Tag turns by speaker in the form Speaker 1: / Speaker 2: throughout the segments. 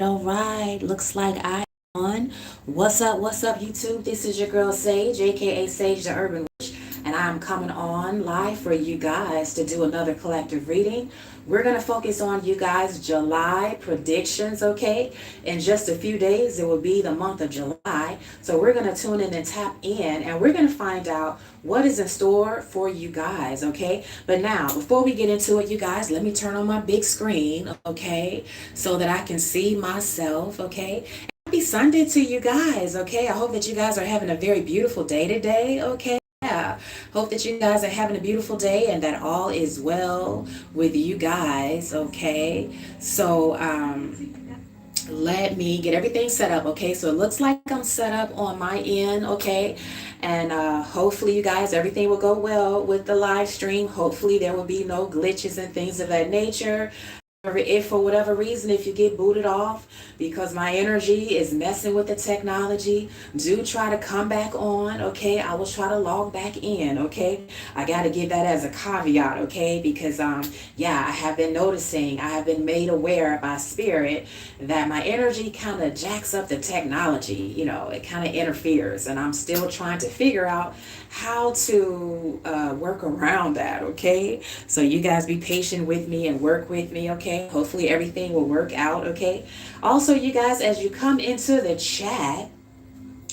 Speaker 1: All right, looks like I am on. What's up, YouTube? This is your girl Sage, aka Sage the Urban Witch, and I'm coming on live for you guys to do another collective reading. We're gonna focus on you guys' July predictions, okay? In just a few days, it will be the month of July. So we're gonna tune in and tap in, and we're gonna find out what is in store for you guys, okay? But now, before we get into it, you guys, let me turn on my big screen, okay? So that I can see myself, okay? Happy Sunday to you guys, okay? I hope that you guys are having a very beautiful day today, okay? Yeah, hope that you guys are having a beautiful day and that all is well with you guys, okay? So, let me get everything set up, okay? So it looks like I'm set up on my end, okay? And hopefully you guys, everything will go well with the live stream. Hopefully there will be no glitches and things of that nature. If for whatever reason, if you get booted off because my energy is messing with the technology, do try to come back on, okay? I will try to log back in, okay? I got to give that as a caveat, okay? Because yeah, I have been noticing, I have been made aware by spirit that my energy kind of jacks up the technology, you know, it kind of interferes, and I'm still trying to figure out how to work around that, okay? So you guys be patient with me and work with me, okay? Hopefully everything will work out, okay? Also, you guys, as you come into the chat,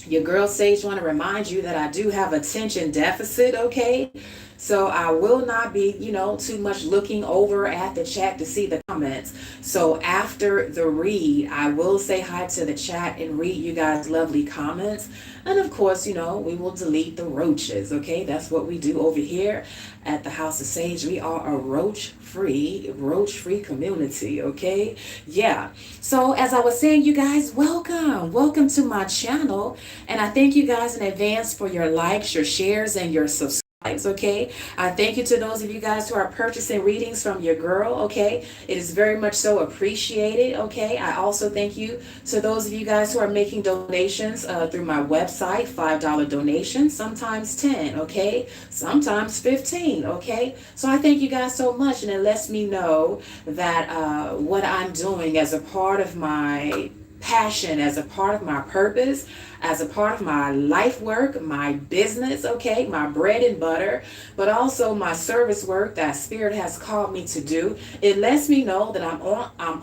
Speaker 1: your girl Sage want to remind you that I do have attention deficit, okay? So I will not be, you know, too much looking over at the chat to see the comments. So after the read, I will say hi to the chat and read you guys' lovely comments. And of course, you know, we will delete the roaches, okay? That's what we do over here at the House of Sage. We are a roach-free community, okay? Yeah. So as I was saying, you guys, welcome to my channel. And I thank you guys in advance for your likes, your shares, and your subscribes. Okay, I thank you to those of you guys who are purchasing readings from your girl. Okay, it is very much so appreciated. Okay, I also thank you to those of you guys who are making donations through my website. $5 donations, sometimes 10. Okay, sometimes 15. Okay, so I thank you guys so much, and it lets me know that what I'm doing as a part of my passion, as a part of my purpose, as a part of my life work, my business, okay, my bread and butter, but also my service work that Spirit has called me to do. It lets me know that I'm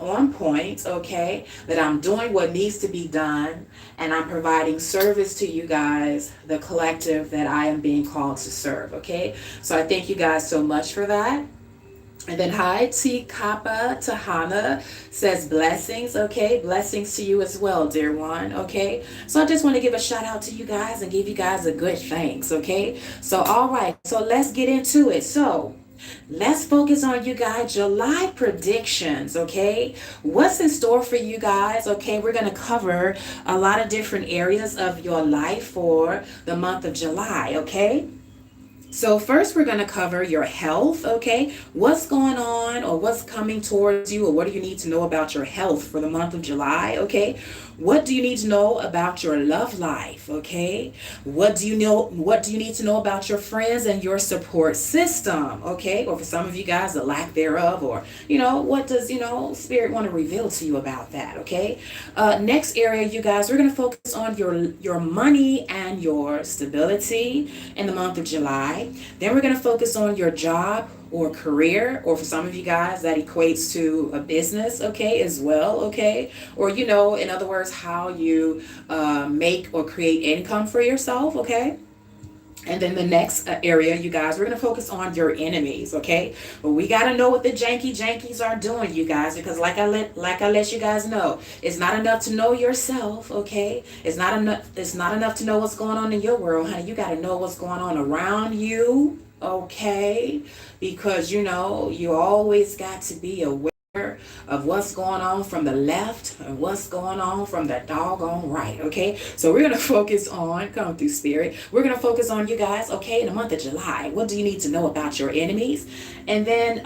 Speaker 1: on point, okay, that I'm doing what needs to be done, and I'm providing service to you guys, the collective that I am being called to serve, okay? So I thank you guys so much for that. And then hi, T Kappa Tahana says blessings, okay? Blessings to you as well, dear one, okay? So I just want to give a shout out to you guys and give you guys a good thanks, okay? So all right, so let's get into it. So let's focus on you guys, July predictions, okay? What's in store for you guys, okay? We're going to cover a lot of different areas of your life for the month of July, okay? So first we're going to cover your health, okay? What's going on or what's coming towards you, or what do you need to know about your health for the month of July, okay? What do you need to know about your love life, okay? What do you need to know about your friends and your support system, okay? Or for some of you guys, the lack thereof, or, you know, what does, you know, Spirit want to reveal to you about that, okay? Next area, you guys, we're going to focus on your money and your stability in the month of July. Then we're going to focus on your job or career, or for some of you guys that equates to a business, okay, as well, okay? Or, you know, in other words, how you make or create income for yourself, okay? And then the next area, you guys, we're going to focus on your enemies, okay? But we got to know what the jankies are doing, you guys, because like I let you guys know, it's not enough to know yourself, okay? It's not enough to know what's going on in your world, honey. You got to know what's going on around you, okay? Because, you know, you always got to be aware of what's going on from the left and what's going on from the doggone right, okay? So we're going to focus on, come through Spirit, we're going to focus on you guys, okay, in the month of July. What do you need to know about your enemies? And then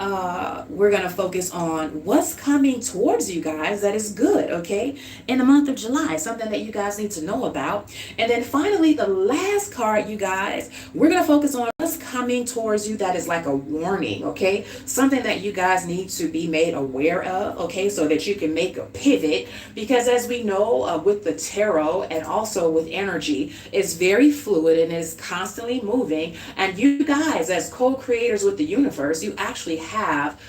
Speaker 1: we're going to focus on what's coming towards you guys that is good, okay, in the month of July, something that you guys need to know about. And then finally, the last card, you guys, we're going to focus on what's coming towards you that is like a warning, okay? Something that you guys need to be made aware of, okay? So that you can make a pivot, because as we know, with the tarot and also with energy, it's very fluid and is constantly moving. And you guys, as co-creators with the universe, you actually have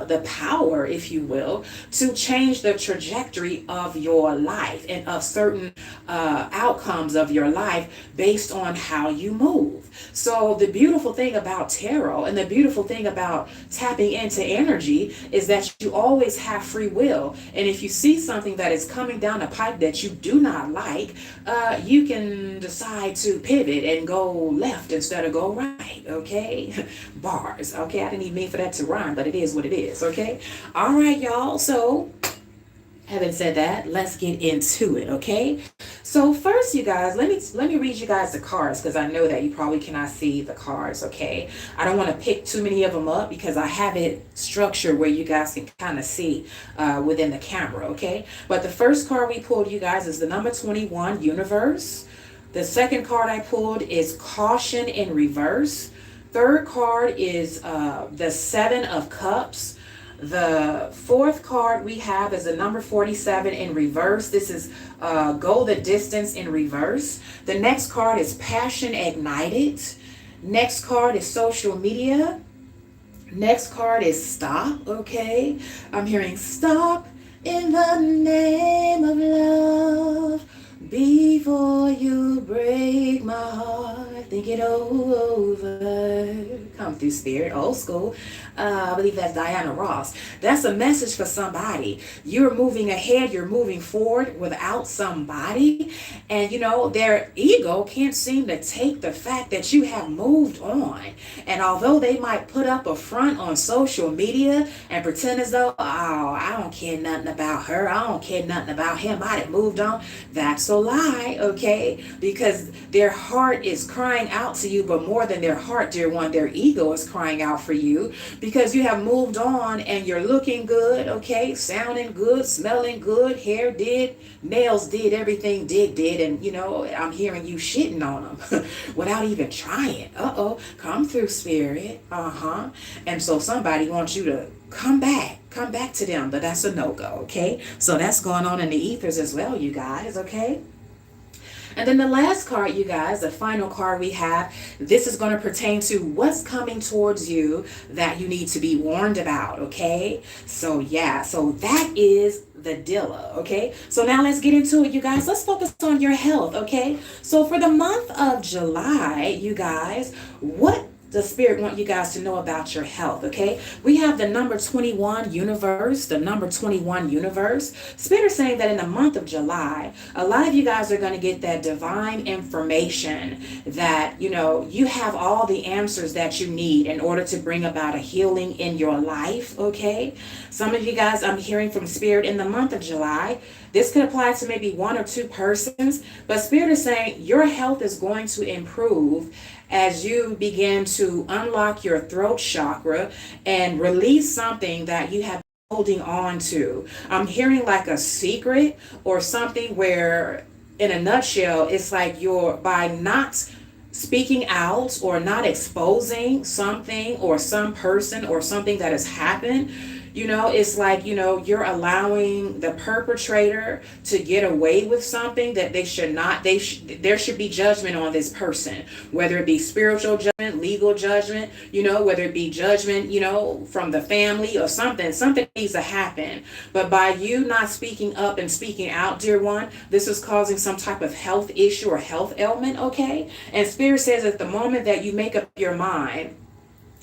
Speaker 1: the power, if you will, to change the trajectory of your life and of certain outcomes of your life based on how you move. So the beautiful thing about tarot and the beautiful thing about tapping into energy is that you always have free will. And if you see something that is coming down the pipe that you do not like, you can decide to pivot and go left instead of go right, okay? Bars, okay? I didn't even mean for that to rhyme, but it is what it is, okay? All right, y'all. So having said that, let's get into it, okay? So first, you guys, let me read you guys the cards, because I know that you probably cannot see the cards, okay? I don't want to pick too many of them up because I have it structured where you guys can kind of see within the camera, okay? But the first card we pulled, you guys, is the number 21, Universe. The second card I pulled is Caution in reverse. Third card is the 7 of Cups. The fourth card we have is the number 47 in reverse. This is Go the Distance in reverse. The next card is Passion Ignited. Next card is Social Media. Next card is Stop, okay? I'm hearing Stop in the name of love. Before you break my heart, think it over. Come through, Spirit, old school. I believe that's Diana Ross. That's a message for somebody. You're moving ahead, you're moving forward without somebody. And you know, their ego can't seem to take the fact that you have moved on. And although they might put up a front on social media and pretend as though, oh, I don't care nothing about her, I don't care nothing about him, I done moved on. That's a lie, okay? Because their heart is crying out to you, but more than their heart, dear one, their ego is crying out for you, because you have moved on and you're looking good, okay? Sounding good, smelling good, hair did, nails did, everything did, and you know, I'm hearing you shitting on them without even trying. Uh-oh, come through, Spirit. And so somebody wants you to come back to them, but that's a no-go, okay? So that's going on in the ethers as well, you guys, okay? And then the last card, you guys, the final card we have, this is going to pertain to what's coming towards you that you need to be warned about, okay? So yeah, so that is the Dilla, okay? So now let's get into it, you guys. Let's focus on your health, okay? So for the month of July, you guys, what the Spirit want you guys to know about your health, okay? We have the number 21, Universe, the number 21, Universe. Spirit is saying that in the month of July, a lot of you guys are going to get that divine information that, you know, you have all the answers that you need in order to bring about a healing in your life, okay? Some of you guys, I'm hearing from Spirit in the month of July. This could apply to maybe 1 or 2 persons, but Spirit is saying your health is going to improve as you begin to unlock your throat chakra and release something that you have been holding on to. I'm hearing like a secret or something where, in a nutshell, it's like you're, by not speaking out or not exposing something or some person or something that has happened, you know, it's like, you know, you're allowing the perpetrator to get away with something that they should not. There should be judgment on this person, whether it be spiritual judgment, legal judgment, you know, whether it be judgment, you know, from the family or something needs to happen. But by you not speaking up and speaking out, dear one, this is causing some type of health issue or health ailment, okay? And Spirit says at the moment that you make up your mind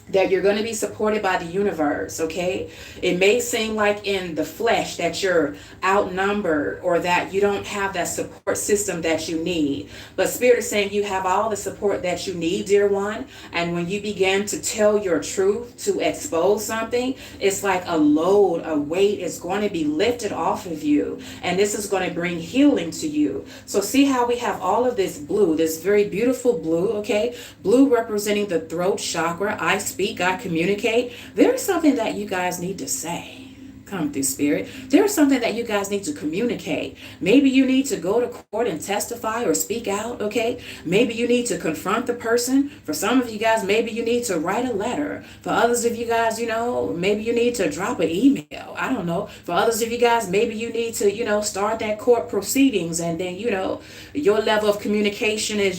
Speaker 1: that you're going to be supported by the universe, okay? It may seem like in the flesh that you're outnumbered or that you don't have that support system that you need. But Spirit is saying you have all the support that you need, dear one. And when you begin to tell your truth, to expose something, it's like a load, a weight is going to be lifted off of you. And this is going to bring healing to you. So see how we have all of this blue, this very beautiful blue, okay? Blue representing the throat chakra. I speak, I communicate. There's something that you guys need to say. Come through, Spirit. There's something that you guys need to communicate. Maybe you need to go to court and testify or speak out, okay? Maybe you need to confront the person. For some of you guys, maybe you need to write a letter. For others of you guys, maybe you need to drop an email. I don't know. For others of you guys, maybe you need to, start that court proceedings, and then, your level of communication is,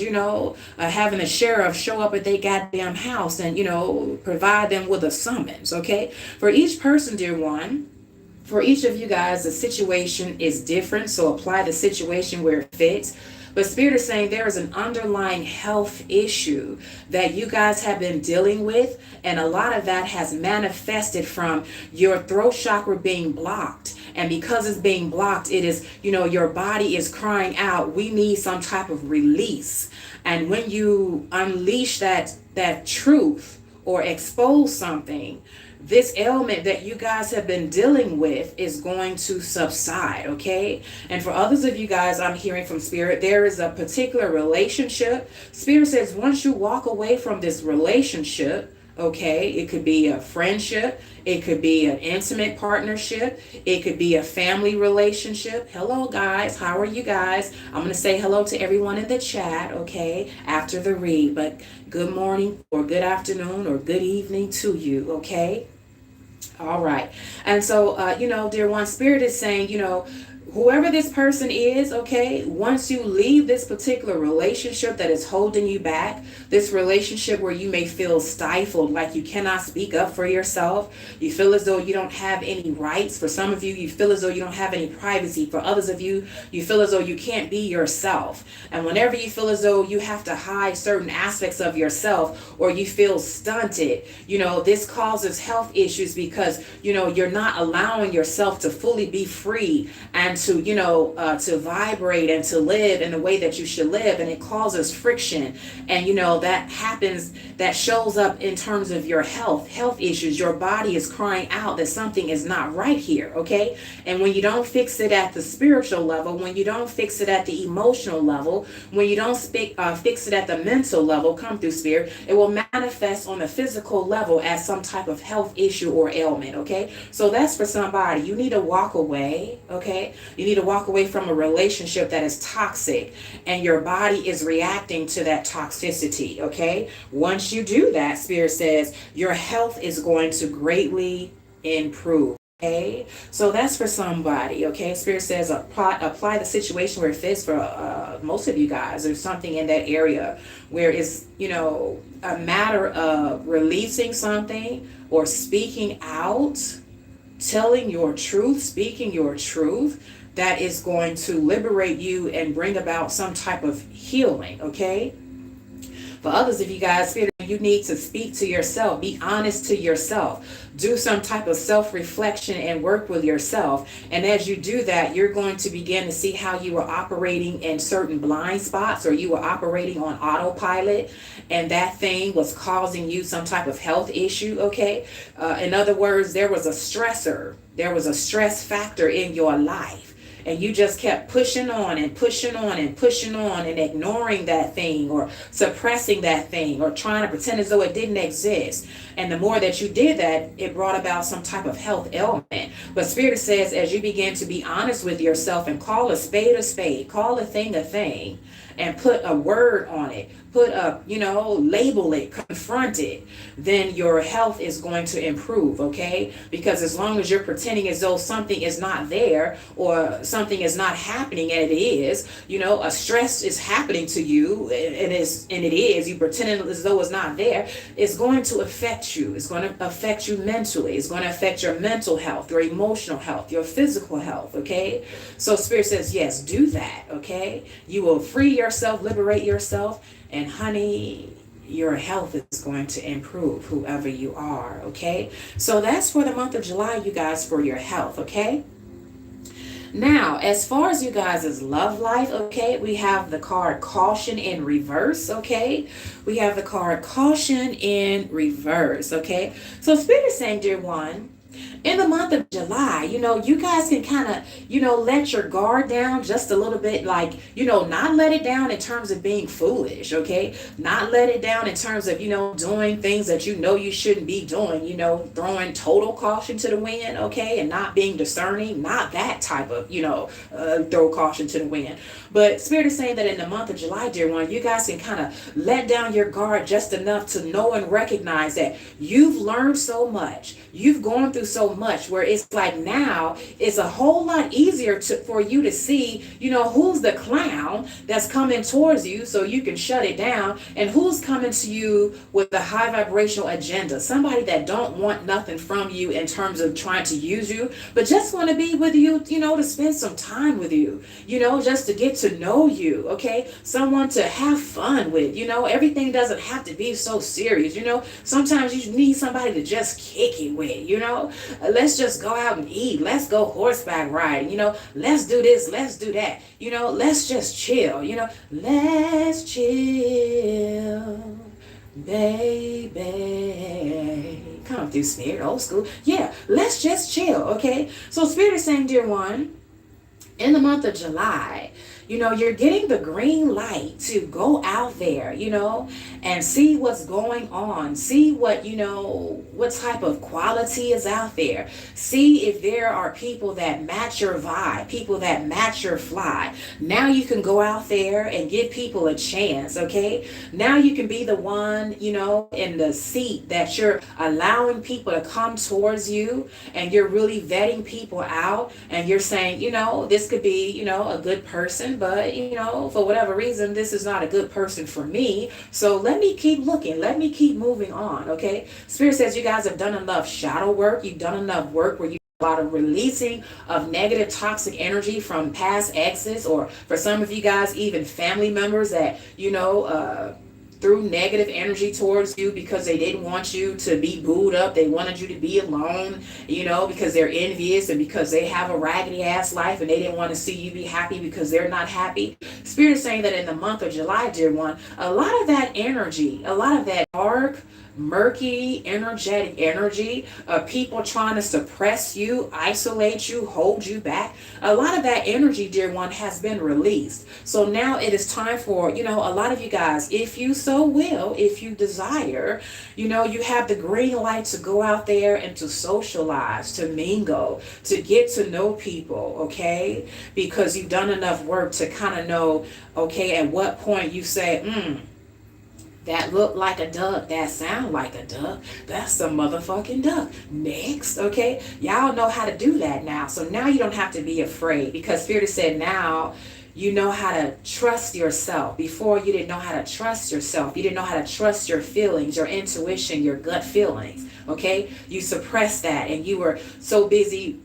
Speaker 1: having a sheriff show up at their goddamn house and, provide them with a summons, okay? For each person, dear one, for each of you guys, the situation is different, so apply the situation where it fits. But Spirit is saying there is an underlying health issue that you guys have been dealing with, and a lot of that has manifested from your throat chakra being blocked. And because it's being blocked, it is, your body is crying out, we need some type of release. And when you unleash that truth or expose something, this ailment that you guys have been dealing with is going to subside, okay? And for others of you guys, I'm hearing from Spirit, there is a particular relationship. Spirit says once you walk away from this relationship, okay, it could be a friendship, it could be an intimate partnership, it could be a family relationship. Hello guys, how are you guys? I'm going to say hello to everyone in the chat, okay, after the read, but good morning or good afternoon or good evening to you, okay? All right. And so, dear one, Spirit is saying, whoever this person is, okay, once you leave this particular relationship that is holding you back, this relationship where you may feel stifled, like you cannot speak up for yourself, you feel as though you don't have any rights. For some of you, you feel as though you don't have any privacy. For others of you, you feel as though you can't be yourself. And whenever you feel as though you have to hide certain aspects of yourself, or you feel stunted, this causes health issues because, you're not allowing yourself to fully be free and to vibrate and to live in the way that you should live, and it causes friction, and that happens, that shows up in terms of your health issues. Your body is crying out that something is not right here, okay? And when you don't fix it at the spiritual level, when you don't fix it at the emotional level, when you don't fix it at the mental level, come through, Spirit, it will manifest on the physical level as some type of health issue or ailment, okay? So that's for somebody. You need to walk away, okay? You need to walk away from a relationship that is toxic and your body is reacting to that toxicity, okay? Once you do that, Spirit says, your health is going to greatly improve. Okay, so that's for somebody, okay? Spirit says apply the situation where it fits. For most of you guys, there's something in that area where it's, a matter of releasing something or speaking out, telling your truth, speaking your truth, that is going to liberate you and bring about some type of healing, okay? For others of you guys, Spirit, you need to speak to yourself, be honest to yourself, do some type of self-reflection and work with yourself. And as you do that, you're going to begin to see how you were operating in certain blind spots, or you were operating on autopilot, and that thing was causing you some type of health issue, okay? In other words, there was a stressor, there was a stress factor in your life. And you just kept pushing on and pushing on and pushing on and ignoring that thing, or suppressing that thing, or trying to pretend as though it didn't exist. And the more that you did that, it brought about some type of health ailment. But Spirit says, as you begin to be honest with yourself and call a spade, call a thing, and put a word on it, put a, label it, confront it, then your health is going to improve, okay? Because as long as you're pretending as though something is not there, or something is not happening, and it is, a stress is happening to you, and it is, you pretending as though it's not there, it's going to affect you. It's going to affect you mentally. It's going to affect your mental health, your emotional health, your physical health, okay? So Spirit says, yes, do that, okay? You will free yourself, liberate yourself, and honey, your health is going to improve, whoever you are, okay? So that's for the month of July, you guys, for your health, okay? Now, as far as you guys' love life, okay, we have the card Caution in reverse, okay? We have the card Caution in reverse, okay? So Spirit is saying, dear one, In the month of July, you guys can kind of, let your guard down just a little bit, like, not let it down in terms of being foolish, okay? Not let it down in terms of, doing things that you shouldn't be doing, throwing total caution to the wind, okay? And not being discerning, not that type of, throw caution to the wind. But Spirit is saying that in the month of July, dear one, you guys can kind of let down your guard just enough to know and recognize that you've learned so much. You've gone through so much where it's like now it's a whole lot easier for you to see, who's the clown that's coming towards you so you can shut it down, and who's coming to you with a high vibrational agenda. Somebody that don't want nothing from you in terms of trying to use you, but just want to be with you, to spend some time with you, just to get to know you, okay? Someone to have fun with, everything doesn't have to be so serious, sometimes you need somebody to just kick it with, let's just go out and eat, let's go horseback riding, let's do this, let's do that, let's just chill, let's chill, baby. Come through, Spirit, old school. Yeah, let's just chill, okay? So Spirit is saying, dear one, in the month of July, you're getting the green light to go out there, and see what's going on. See what, what type of quality is out there. See if there are people that match your vibe, people that match your fly. Now you can go out there and give people a chance, okay? Now you can be the one, in the seat that you're allowing people to come towards you, and you're really vetting people out, and you're saying, this could be, a good person, but for whatever reason this is not a good person for me, so let me keep looking, let me keep moving on, okay? Spirit says you guys have done enough shadow work, you've done enough work where you a lot of releasing of negative toxic energy from past exes, or for some of you guys even family members that threw negative energy towards you because they didn't want you to be booed up. They wanted you to be alone, because they're envious and because they have a raggedy ass life and they didn't want to see you be happy because they're not happy. Spirit is saying that in the month of July, dear one, a lot of that energy, a lot of that dark, murky, energetic energy of people trying to suppress you, isolate you, hold you back. A lot of that energy, dear one, has been released. So now it is time for, a lot of you guys, if you so will, if you desire, you have the green light to go out there and to socialize, to mingle, to get to know people, okay? Because you've done enough work to kind of know, okay, at what point you say, that look like a duck, that sound like a duck, that's a motherfucking duck. Next, okay? Y'all know how to do that now. So now you don't have to be afraid, because Spirit has said now you know how to trust yourself. Before, you didn't know how to trust yourself. You didn't know how to trust your feelings, your intuition, your gut feelings, okay? You suppressed that, and you were so busy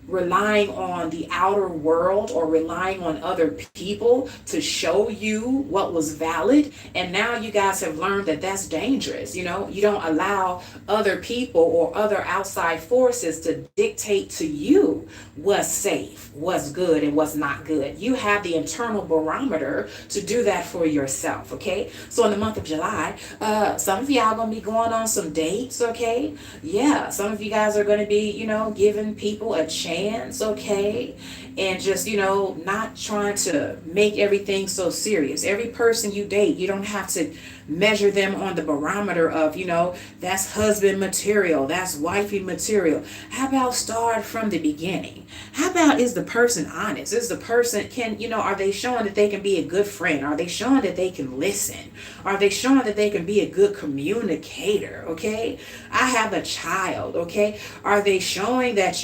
Speaker 1: relying on the outer world or relying on other people to show you what was valid. And now you guys have learned that that's dangerous. You don't allow other people or other outside forces to dictate to you what's safe, what's good, and what's not good. You have the internal barometer to do that for yourself, okay? So in the month of July, some of y'all gonna be going on some dates, okay? Yeah, some of you guys are gonna be, giving people a chance, okay? And just, not trying to make everything so serious. Every person you date, you don't have to measure them on the barometer of, that's husband material, that's wifey material. How about start from the beginning? How about, is the person honest? Is the person, are they showing that they can be a good friend? Are they showing that they can listen? Are they showing that they can be a good communicator? Okay? I have a child, okay? Are they showing that,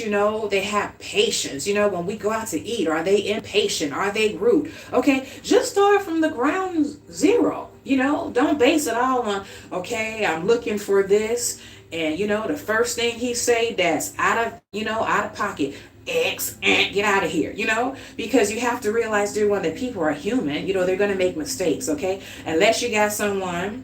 Speaker 1: they have patience? When we go out to eat, are they impatient? Are they rude? Okay? Just start from the ground zero. Don't base it all on, okay, I'm looking for this, and the first thing he say that's out of pocket, X, and get out of here, because you have to realize, dear one, that people are human. They're going to make mistakes, okay? Unless you got someone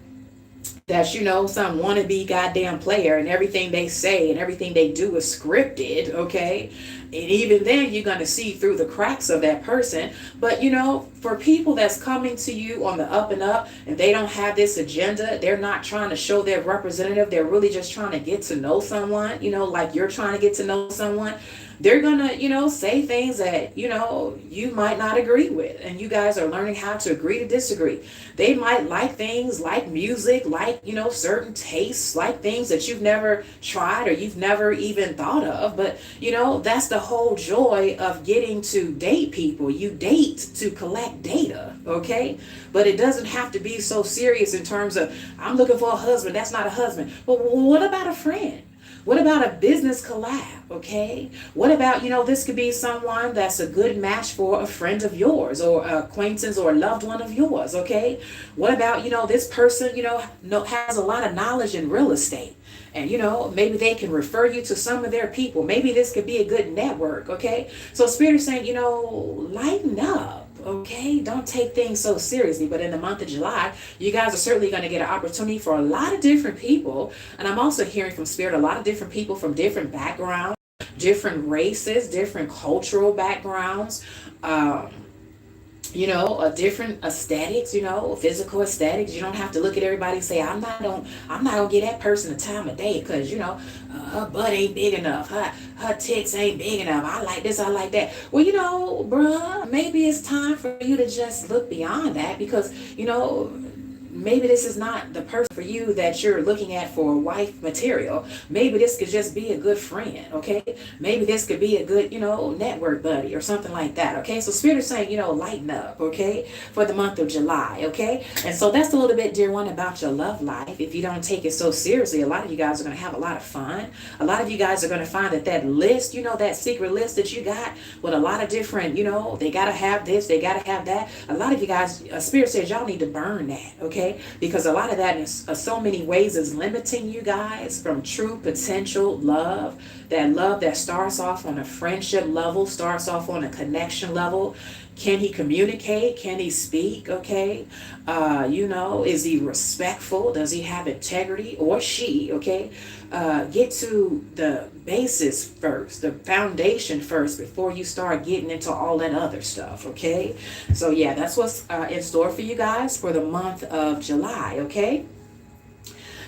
Speaker 1: that's, some wannabe goddamn player, and everything they say and everything they do is scripted, okay? And even then, you're going to see through the cracks of that person. But, for people that's coming to you on the up and up, and they don't have this agenda, they're not trying to show their representative, they're really just trying to get to know someone, like you're trying to get to know someone. They're gonna, say things that, you might not agree with. And you guys are learning how to agree to disagree. They might like things like music, like, certain tastes, like things that you've never tried or you've never even thought of. But, that's the whole joy of getting to date people. You date to collect data, okay? But it doesn't have to be so serious in terms of, I'm looking for a husband. That's not a husband. But what about a friend? What about a business collab, okay? What about, this could be someone that's a good match for a friend of yours or an acquaintance or a loved one of yours, okay? What about, this person, has a lot of knowledge in real estate. And, maybe they can refer you to some of their people. Maybe this could be a good network, okay? So Spirit is saying, lighten up. Okay, don't take things so seriously. But in the month of July, you guys are certainly going to get an opportunity for a lot of different people. And I'm also hearing from Spirit a lot of different people from different backgrounds, different races, different cultural backgrounds. Different aesthetics, physical aesthetics. You don't have to look at everybody and say, I'm not gonna give that person the time of day because, her butt ain't big enough. Her tits ain't big enough. I like this, I like that. Well, bruh, maybe it's time for you to just look beyond that because, maybe this is not the person for you that you're looking at for wife material. Maybe this could just be a good friend, okay? Maybe this could be a good, network buddy or something like that, okay? So Spirit is saying, lighten up, okay? For the month of July, okay? And so that's a little bit, dear one, about your love life. If you don't take it so seriously, a lot of you guys are going to have a lot of fun. A lot of you guys are going to find that list, that secret list that you got with a lot of different, they got to have this, they got to have that. A lot of you guys, Spirit says y'all need to burn that, okay? Because a lot of that is so many ways is limiting you guys from true potential love. That love that starts off on a friendship level, starts off on a connection level. Can he communicate? Can he speak? Okay. Is he respectful? Does he have integrity? Or she, okay? Get to the basis first, the foundation first, before you start getting into all that other stuff, okay? So yeah, that's what's in store for you guys for the month of July, okay?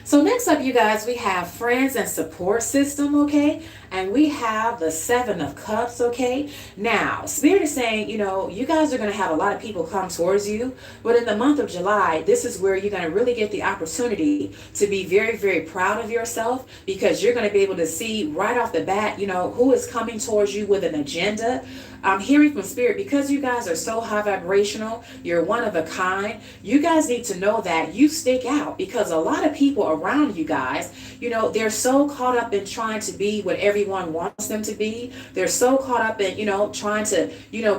Speaker 1: So next up, you guys, we have friends and support system, okay? And we have the 7 of Cups, okay? Now, Spirit is saying, you guys are going to have a lot of people come towards you. But in the month of July, this is where you're going to really get the opportunity to be very, very proud of yourself because you're going to be able to see right off the bat, who is coming towards you with an agenda. I'm hearing from Spirit, because you guys are so high vibrational, you're one of a kind, you guys need to know that you stick out because a lot of people around you guys, they're so caught up in trying to be what everyone wants them to be. They're so caught up in, trying to,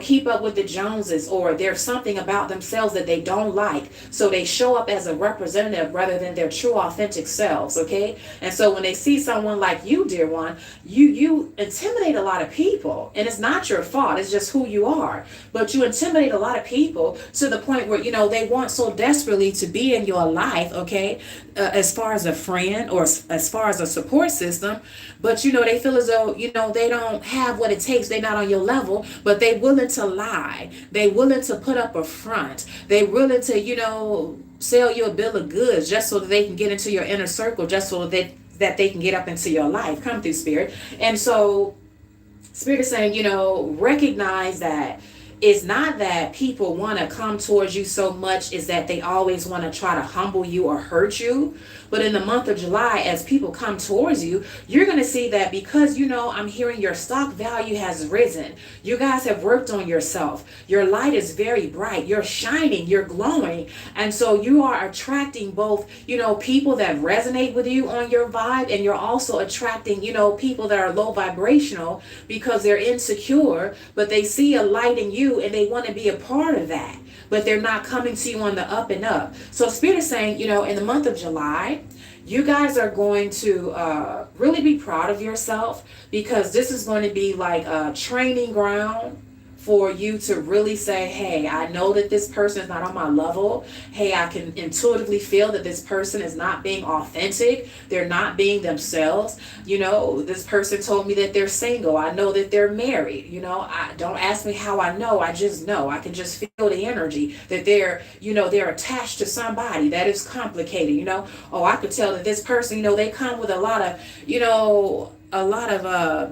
Speaker 1: keep up with the Joneses, or there's something about themselves that they don't like. So they show up as a representative rather than their true authentic selves, okay? And so when they see someone like you, dear one, you intimidate a lot of people, and it's not your fault. It's just who you are. But you intimidate a lot of people to the point where, they want so desperately to be in your life, okay, as far as a friend or as far as a support system. But, they feel as though, they don't have what it takes. They're not on your level, but they're willing to lie. They're willing to put up a front. They're willing to, sell you a bill of goods just so that they can get into your inner circle, just so that they can get up into your life. Come through, Spirit. And so Spirit is saying, recognize that it's not that people want to come towards you so much, is that they always want to try to humble you or hurt you. But in the month of July, as people come towards you, you're going to see that because, I'm hearing your stock value has risen. You guys have worked on yourself. Your light is very bright. You're shining. You're glowing. And so you are attracting both, people that resonate with you on your vibe. And you're also attracting, people that are low vibrational because they're insecure, but they see a light in you and they want to be a part of that. But they're not coming to you on the up and up. So Spirit is saying, in the month of July, you guys are going to really be proud of yourself because this is going to be like a training ground for you to really say, hey, I know that this person is not on my level. Hey, I can intuitively feel that this person is not being authentic. They're not being themselves. This person told me that they're single. I know that they're married. Don't ask me how I know. I just know. I can just feel the energy that they're attached to somebody. That is complicated. Oh, I could tell that this person, they come with a lot of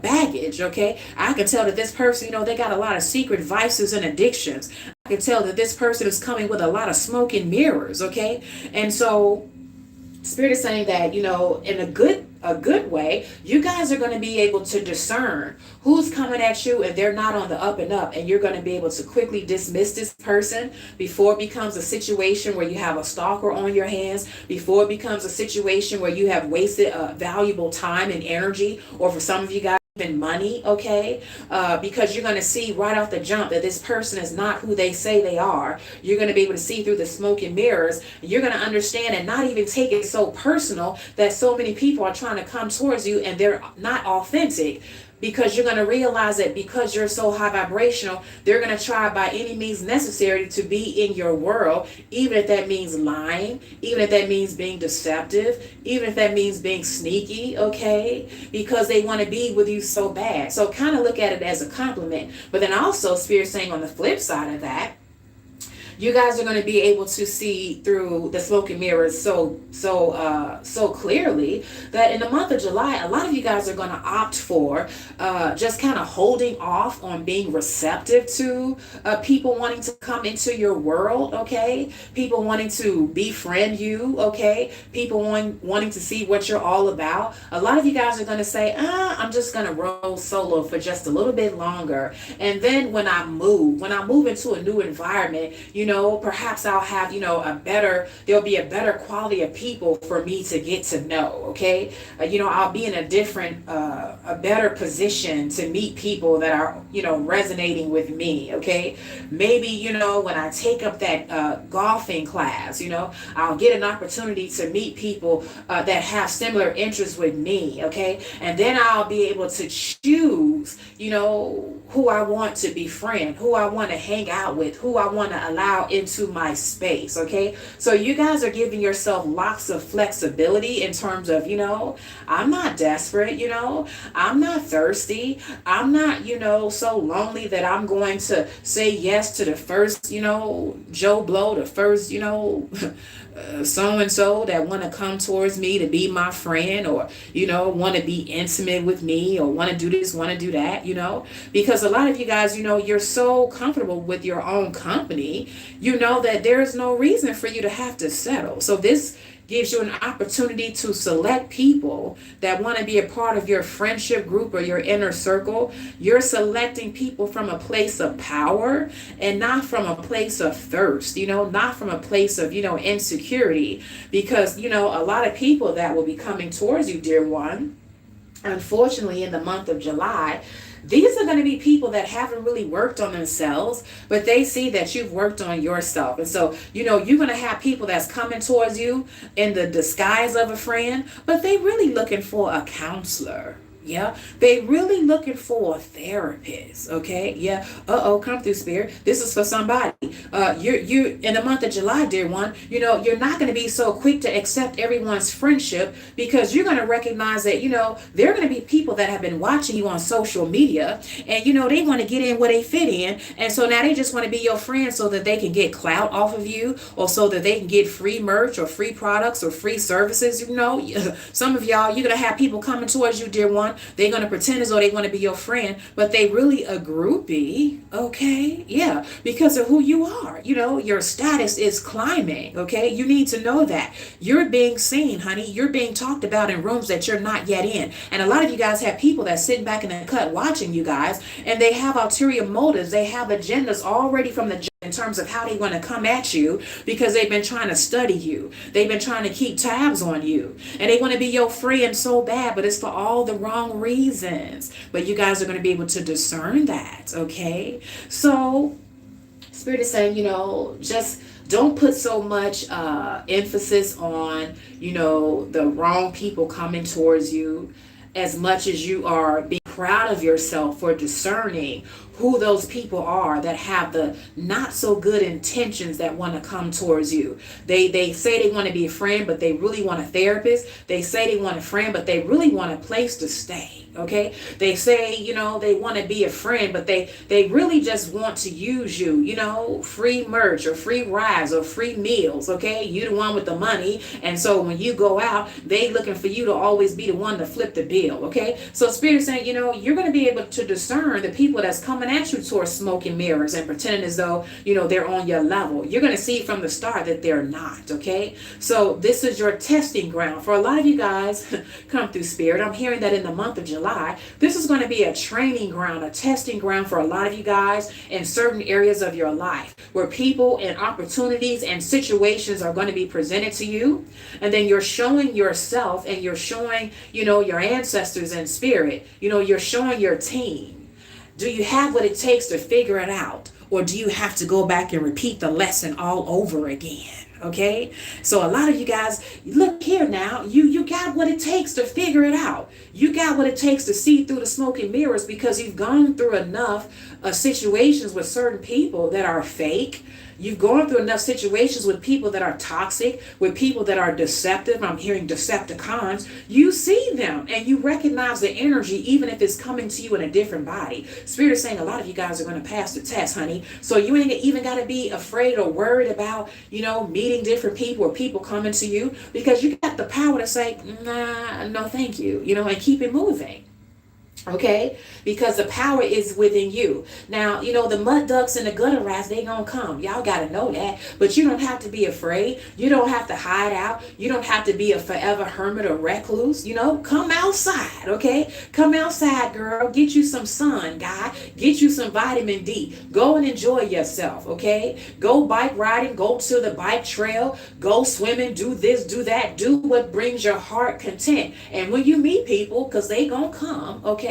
Speaker 1: baggage. Okay, I can tell that this person, they got a lot of secret vices and addictions. I can tell that this person is coming with a lot of smoke and mirrors. Okay, and so Spirit is saying that, in a good way, you guys are going to be able to discern who's coming at you and they're not on the up and up, and you're going to be able to quickly dismiss this person before it becomes a situation where you have a stalker on your hands, before it becomes a situation where you have wasted valuable time and energy, or for some of you guys, even money. Okay, because you're going to see right off the jump that this person is not who they say they are. You're going to be able to see through the smoke and mirrors. You're going to understand and not even take it so personal that so many people are trying to come towards you and they're not authentic, because you're going to realize that because you're so high vibrational, they're going to try by any means necessary to be in your world, even if that means lying, even if that means being deceptive, even if that means being sneaky. Okay, because they want to be with you so bad. So kind of look at it as a compliment. But then also Spirit saying on the flip side of that, you guys are going to be able to see through the smoke and mirrors so clearly that in the month of July, a lot of you guys are going to opt for just kind of holding off on being receptive to people wanting to come into your world. Okay, people wanting to befriend you. Okay, people wanting to see what you're all about. A lot of you guys are going to say, I'm just going to roll solo for just a little bit longer, and then when I move into a new environment, perhaps I'll have, there'll be a better quality of people for me to get to know. Okay. I'll be in a better position to meet people that are, resonating with me. Okay. Maybe, when I take up that golfing class, I'll get an opportunity to meet people that have similar interests with me. Okay. And then I'll be able to choose, who I want to befriend, who I want to hang out with, who I want to allow into my space. Okay, so you guys are giving yourself lots of flexibility in terms of, I'm not desperate, I'm not thirsty, I'm not, so lonely that I'm going to say yes to the first, Joe Blow, the first, so-and-so that want to come towards me to be my friend, or want to be intimate with me, or want to do this, want to do that, because a lot of you guys, you're so comfortable with your own company, that there's no reason for you to have to settle. So this gives you an opportunity to select people that want to be a part of your friendship group or your inner circle. You're selecting people from a place of power and not from a place of thirst, not from a place of, insecurity, because, a lot of people that will be coming towards you, dear one, unfortunately, in the month of July, these are going to be people that haven't really worked on themselves, but they see that you've worked on yourself. And so, you're going to have people that's coming towards you in the disguise of a friend, but they really looking for a counselor. Yeah, they really looking for a therapist. Okay, yeah. Come through, Spirit. This is for somebody. You're in the month of July, dear one. You're not going to be so quick to accept everyone's friendship, because you're going to recognize that there are going to be people that have been watching you on social media, and they want to get in where they fit in, and so now they just want to be your friend so that they can get clout off of you, or so that they can get free merch or free products or free services. Some of y'all, you're going to have people coming towards you, dear one. They're going to pretend as though they want to be your friend, but they really a groupie. Okay, yeah, because of who you are. Your status is climbing. Okay, you need to know that you're being seen, honey. You're being talked about in rooms that you're not yet in. And a lot of you guys have people that sitting back in the cut watching you guys, and they have ulterior motives. They have agendas already from the in terms of how they want to come at you, because they've been trying to study you. They've been trying to keep tabs on you, and they want to be your friend so bad, but it's for all the wrong reasons. But you guys are going to be able to discern that. Okay, so Spirit is saying, just don't put so much emphasis on, the wrong people coming towards you, as much as you are being proud of yourself for discerning who those people are that have the not so good intentions that want to come towards you. They say they want to be a friend, but they really want a therapist. They say they want a friend, but they really want a place to stay. Okay, they say, you know, they want to be a friend, but they really just want to use you, you know, free merch or free rides or free meals. Okay, you the one with the money, and so when you go out, they looking for you to always be the one to flip the bill. Okay, so Spirit is saying, you know, you're going to be able to discern the people that's coming at you towards smoke and mirrors and pretending as though, you know, they're on your level. You're going to see from the start that they're not. Okay, so this is your testing ground for a lot of you guys. Come through, Spirit. I'm hearing that in the month of July, this is going to be a training ground, a testing ground for a lot of you guys in certain areas of your life where people and opportunities and situations are going to be presented to you. And then you're showing yourself and you're showing, you know, your ancestors in spirit, you know, you're showing your team. Do you have what it takes to figure it out? Or do you have to go back and repeat the lesson all over again? Okay, so a lot of you guys, look here now, you got what it takes to figure it out. You got what it takes to see through the smoke and mirrors because you've gone through enough situations with certain people that are fake. You've gone through enough situations with people that are toxic, with people that are deceptive. I'm hearing Decepticons. You see them and you recognize the energy, even if it's coming to you in a different body. Spirit is saying a lot of you guys are going to pass the test, honey. So you ain't even got to be afraid or worried about, you know, meeting different people or people coming to you, because you got the power to say, nah, no, thank you, you know, and keep it moving. Okay, because the power is within you. Now, you know, the mud ducks and the gutter rats, they gonna come. Y'all gotta know that. But you don't have to be afraid. You don't have to hide out. You don't have to be a forever hermit or recluse. You know, come outside, okay? Come outside, girl. Get you some sun, guy. Get you some vitamin D. Go and enjoy yourself, okay? Go bike riding. Go to the bike trail. Go swimming. Do this, do that. Do what brings your heart content. And when you meet people, because they gonna come, okay?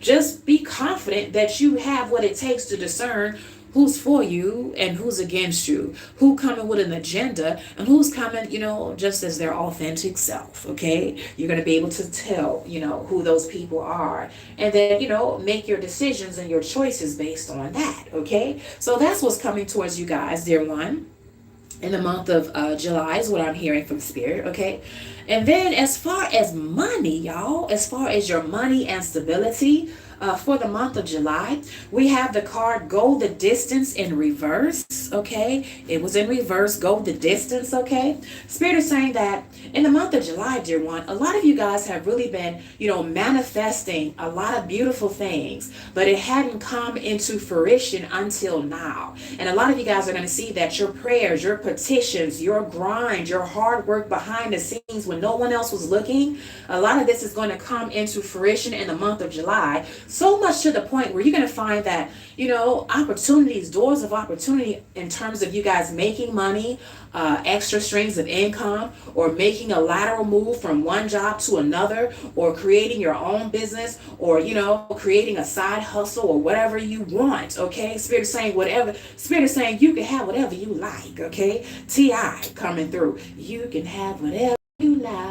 Speaker 1: Just be confident that you have what it takes to discern who's for you and who's against you, who coming with an agenda and who's coming, you know, just as their authentic self. Okay, you're going to be able to tell, you know, who those people are, and then, you know, make your decisions and your choices based on that. Okay, so that's what's coming towards you guys, dear one, in the month of July is what I'm hearing from Spirit. Okay, and then as far as money, y'all, as far as your money and stability, for the month of July, we have the card Go the Distance in reverse. Okay, it was in reverse. Go the distance. Okay, Spirit is saying that in the month of July, dear one, a lot of you guys have really been, you know, manifesting a lot of beautiful things, but it hadn't come into fruition until now. And a lot of you guys are going to see that your prayers, your petitions, your grind, your hard work behind the scenes when no one else was looking, a lot of this is going to come into fruition in the month of July. So much to the point where you're going to find that, you know, opportunities, doors of opportunity in terms of you guys making money, extra streams of income, or making a lateral move from one job to another, or creating your own business, or, you know, creating a side hustle or whatever you want. Okay, Spirit is saying whatever. Spirit is saying you can have whatever you like. Okay, T.I. coming through. You can have whatever you like.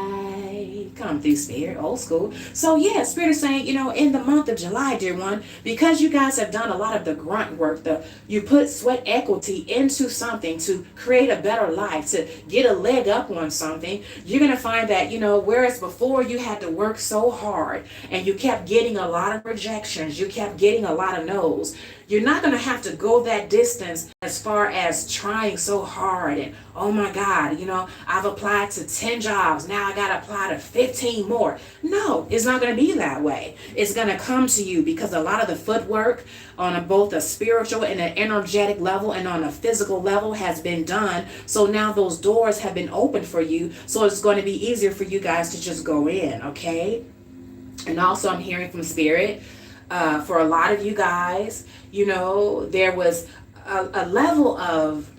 Speaker 1: Come through, Spirit, old school. So yeah, Spirit is saying, you know, in the month of July, dear one, because you guys have done a lot of the grunt work, you put sweat equity into something to create a better life, to get a leg up on something, you're going to find that, you know, whereas before you had to work so hard and you kept getting a lot of rejections, you kept getting a lot of no's, you're not going to have to go that distance as far as trying so hard and, oh my God, you know, I've applied to 10 jobs. Now I got to apply to 15 more. No, it's not going to be that way. It's going to come to you because a lot of the footwork on both a spiritual and an energetic level and on a physical level has been done. So now those doors have been opened for you. So it's going to be easier for you guys to just go in. Okay. And also I'm hearing from Spirit, for a lot of you guys, you know, there was a level of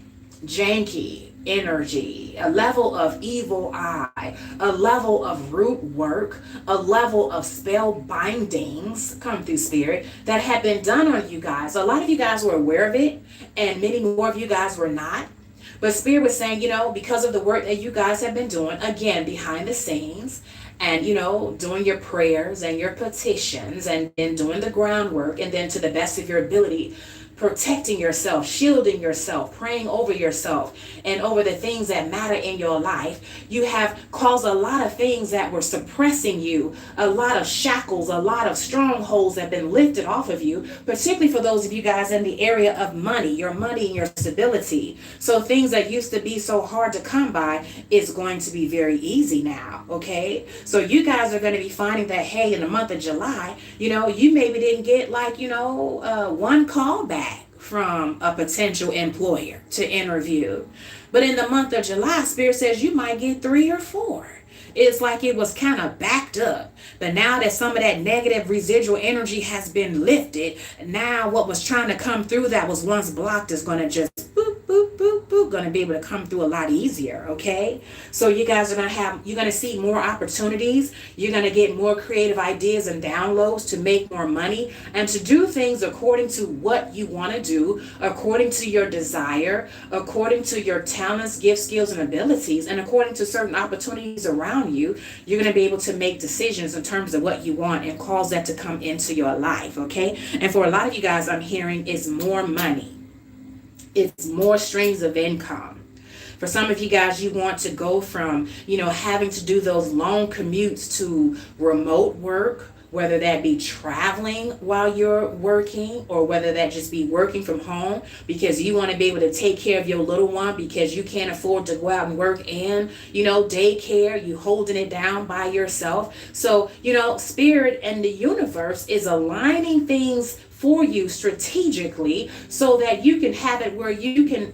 Speaker 1: janky energy, a level of evil eye, a level of root work, a level of spell bindings, come through, Spirit, that had been done on you guys. A lot of you guys were aware of it, and many more of you guys were not. But Spirit was saying, you know, because of the work that you guys have been doing, again, behind the scenes, and, doing your prayers and your petitions, and then doing the groundwork, and then to the best of your ability, protecting yourself, shielding yourself, praying over yourself and over the things that matter in your life, you have caused a lot of things that were suppressing you, a lot of shackles, a lot of strongholds have been lifted off of you, particularly for those of you guys in the area of money and your stability. So things that used to be so hard to come by is going to be very easy now, okay? So you guys are going to be finding that, hey, in the month of July, you maybe didn't get one call back from a potential employer to interview. But in the month of July, Spirit says you might get 3 or 4. It's like it was kind of backed up. But now that some of that negative residual energy has been lifted, now what was trying to come through that was once blocked is going to just boop, boop, boop, boop, going to be able to come through a lot easier, okay? So you guys are you're going to see more opportunities. You're going to get more creative ideas and downloads to make more money and to do things according to what you want to do, according to your desire, according to your talents, gifts, skills, and abilities, and according to certain opportunities around you. You're going to be able to make decisions in terms of what you want and cause that to come into your life, okay? And for a lot of you guys, I'm hearing is more money. It's more streams of income. For some of you guys, you want to go from, having to do those long commutes to remote work, whether that be traveling while you're working or whether that just be working from home because you want to be able to take care of your little one because you can't afford to go out and work and, daycare, you holding it down by yourself. So, Spirit and the universe is aligning things for you strategically so that you can have it where you can,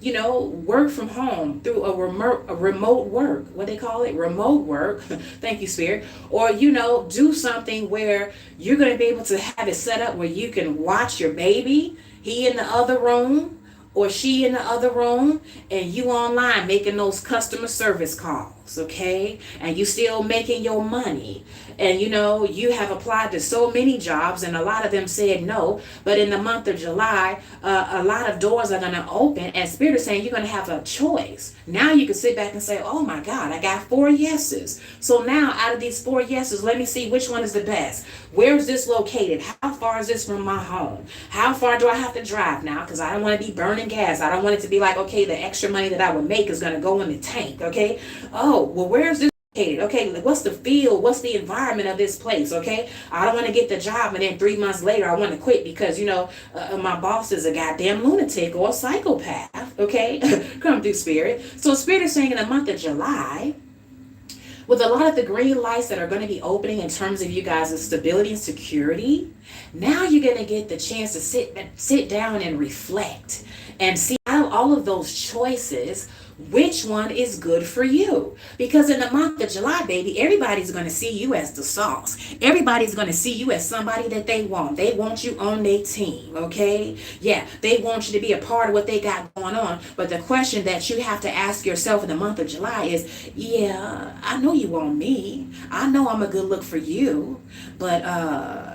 Speaker 1: work from home through a remote work, what they call it, remote work. Thank you, Spirit. Or, do something where you're going to be able to have it set up where you can watch your baby, he in the other room or she in the other room, and you online making those customer service calls, okay? And you still making your money. And you have applied to so many jobs and a lot of them said no. But in the month of July, a lot of doors are going to open and Spirit is saying you're going to have a choice. Now you can sit back and say, oh my God, I got 4 yeses. So now out of these 4 yeses, let me see which one is the best. Where is this located? How far is this from my home? How far do I have to drive now? Because I don't want to be burning gas. I don't want it to be like, okay, the extra money that I would make is going to go in the tank, okay? Oh, well, where is this? Okay, what's the feel? What's the environment of this place? Okay, I don't want to get the job and then 3 months later I want to quit because my boss is a goddamn lunatic or a psychopath. Okay, come through, Spirit. So Spirit is saying in the month of July, with a lot of the green lights that are going to be opening in terms of you guys' stability and security, now you're going to get the chance to sit down and reflect and see out of all of those choices, which one is good for you. Because in the month of July, baby, everybody's going to see you as the sauce. Everybody's going to see you as somebody that they want. They want you on their team, okay? Yeah, they want you to be a part of what they got going on. But the question that you have to ask yourself in the month of July is, yeah, I know you want me. I know I'm a good look for you. But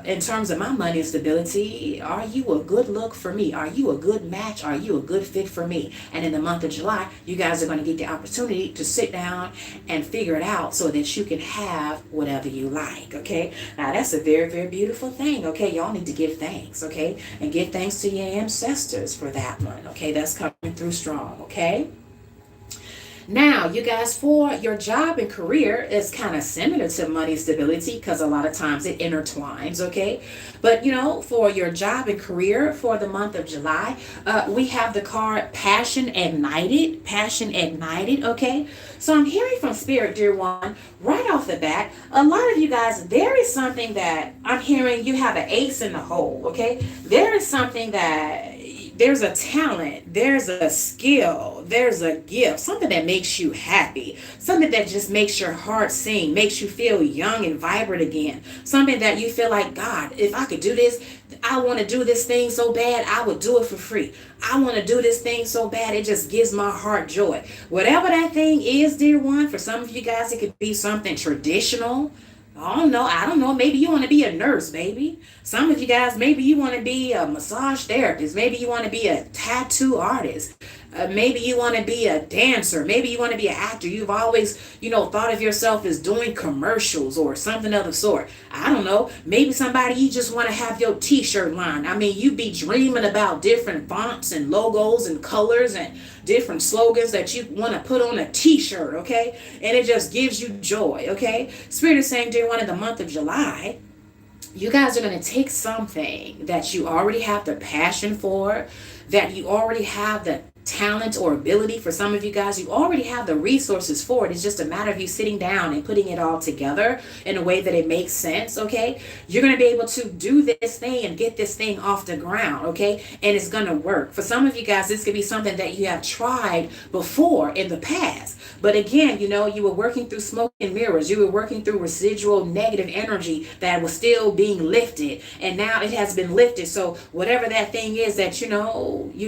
Speaker 1: in terms of my money and stability, are you a good look for me? Are you a good match? Are you a good fit for me? And in the month of July, you guys are going to get the opportunity to sit down and figure it out so that you can have whatever you like, okay? Now, that's a very, very beautiful thing, okay? Y'all need to give thanks, okay? And give thanks to your ancestors for that one, okay? That's coming through strong, okay? Now, you guys, for your job and career is kind of similar to money stability because a lot of times it intertwines, okay? But, for your job and career for the month of July, we have the card Passion Ignited, okay? So I'm hearing from Spirit, dear one, right off the bat, a lot of you guys, there is something that I'm hearing you have an ace in the hole, okay? There is something that there's a talent, there's a skill, there's a gift, something that makes you happy, something that just makes your heart sing, makes you feel young and vibrant again, something that you feel like, God, if I could do this, I want to do this thing so bad, I would do it for free. I want to do this thing so bad, it just gives my heart joy. Whatever that thing is, dear one, for some of you guys, it could be something traditional. I don't know. Maybe you want to be a nurse, baby. Some of you guys, maybe you want to be a massage therapist. Maybe you want to be a tattoo artist. Maybe you want to be a dancer. Maybe you want to be an actor. You've always, thought of yourself as doing commercials or something of the sort. I don't know. Maybe somebody you just want to have your t-shirt line. I mean, you be dreaming about different fonts and logos and colors and different slogans that you want to put on a t-shirt, okay? And it just gives you joy, okay? Spirit is saying during one of the month of July, you guys are going to take something that you already have the passion for, that you already have the talent or ability. For some of you guys, you already have the resources for it. It's just a matter of you sitting down and putting it all together in a way that it makes sense, okay? You're going to be able to do this thing and get this thing off the ground, okay? And it's going to work. For some of you guys, this could be something that you have tried before in the past. But again, you were working through smoke and mirrors. You were working through residual negative energy that was still being lifted. And now it has been lifted. So whatever that thing is that, you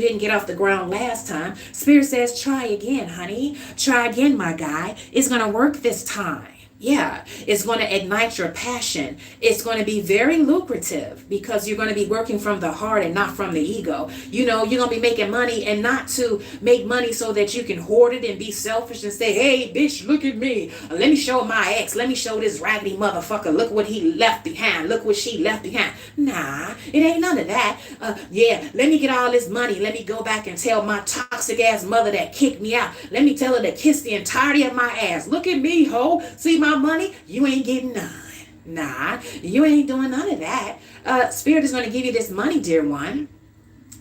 Speaker 1: didn't get off the ground last time, Spirit says, try again, honey. Try again, my guy. It's going to work this time. Yeah, it's going to ignite your passion. It's going to be very lucrative because you're going to be working from the heart and not from the ego. You're going to be making money and not to make money so that you can hoard it and be selfish and say, hey, bitch, look at me. Let me show my ex. Let me show this raggedy motherfucker. Look what he left behind. Look what she left behind. Nah, it ain't none of that. Let me get all this money. Let me go back and tell my toxic ass mother that kicked me out. Let me tell her to kiss the entirety of my ass. Look at me, ho. See my money? You ain't getting none. Nah, you ain't doing none of that. Spirit is going to give you this money, dear one.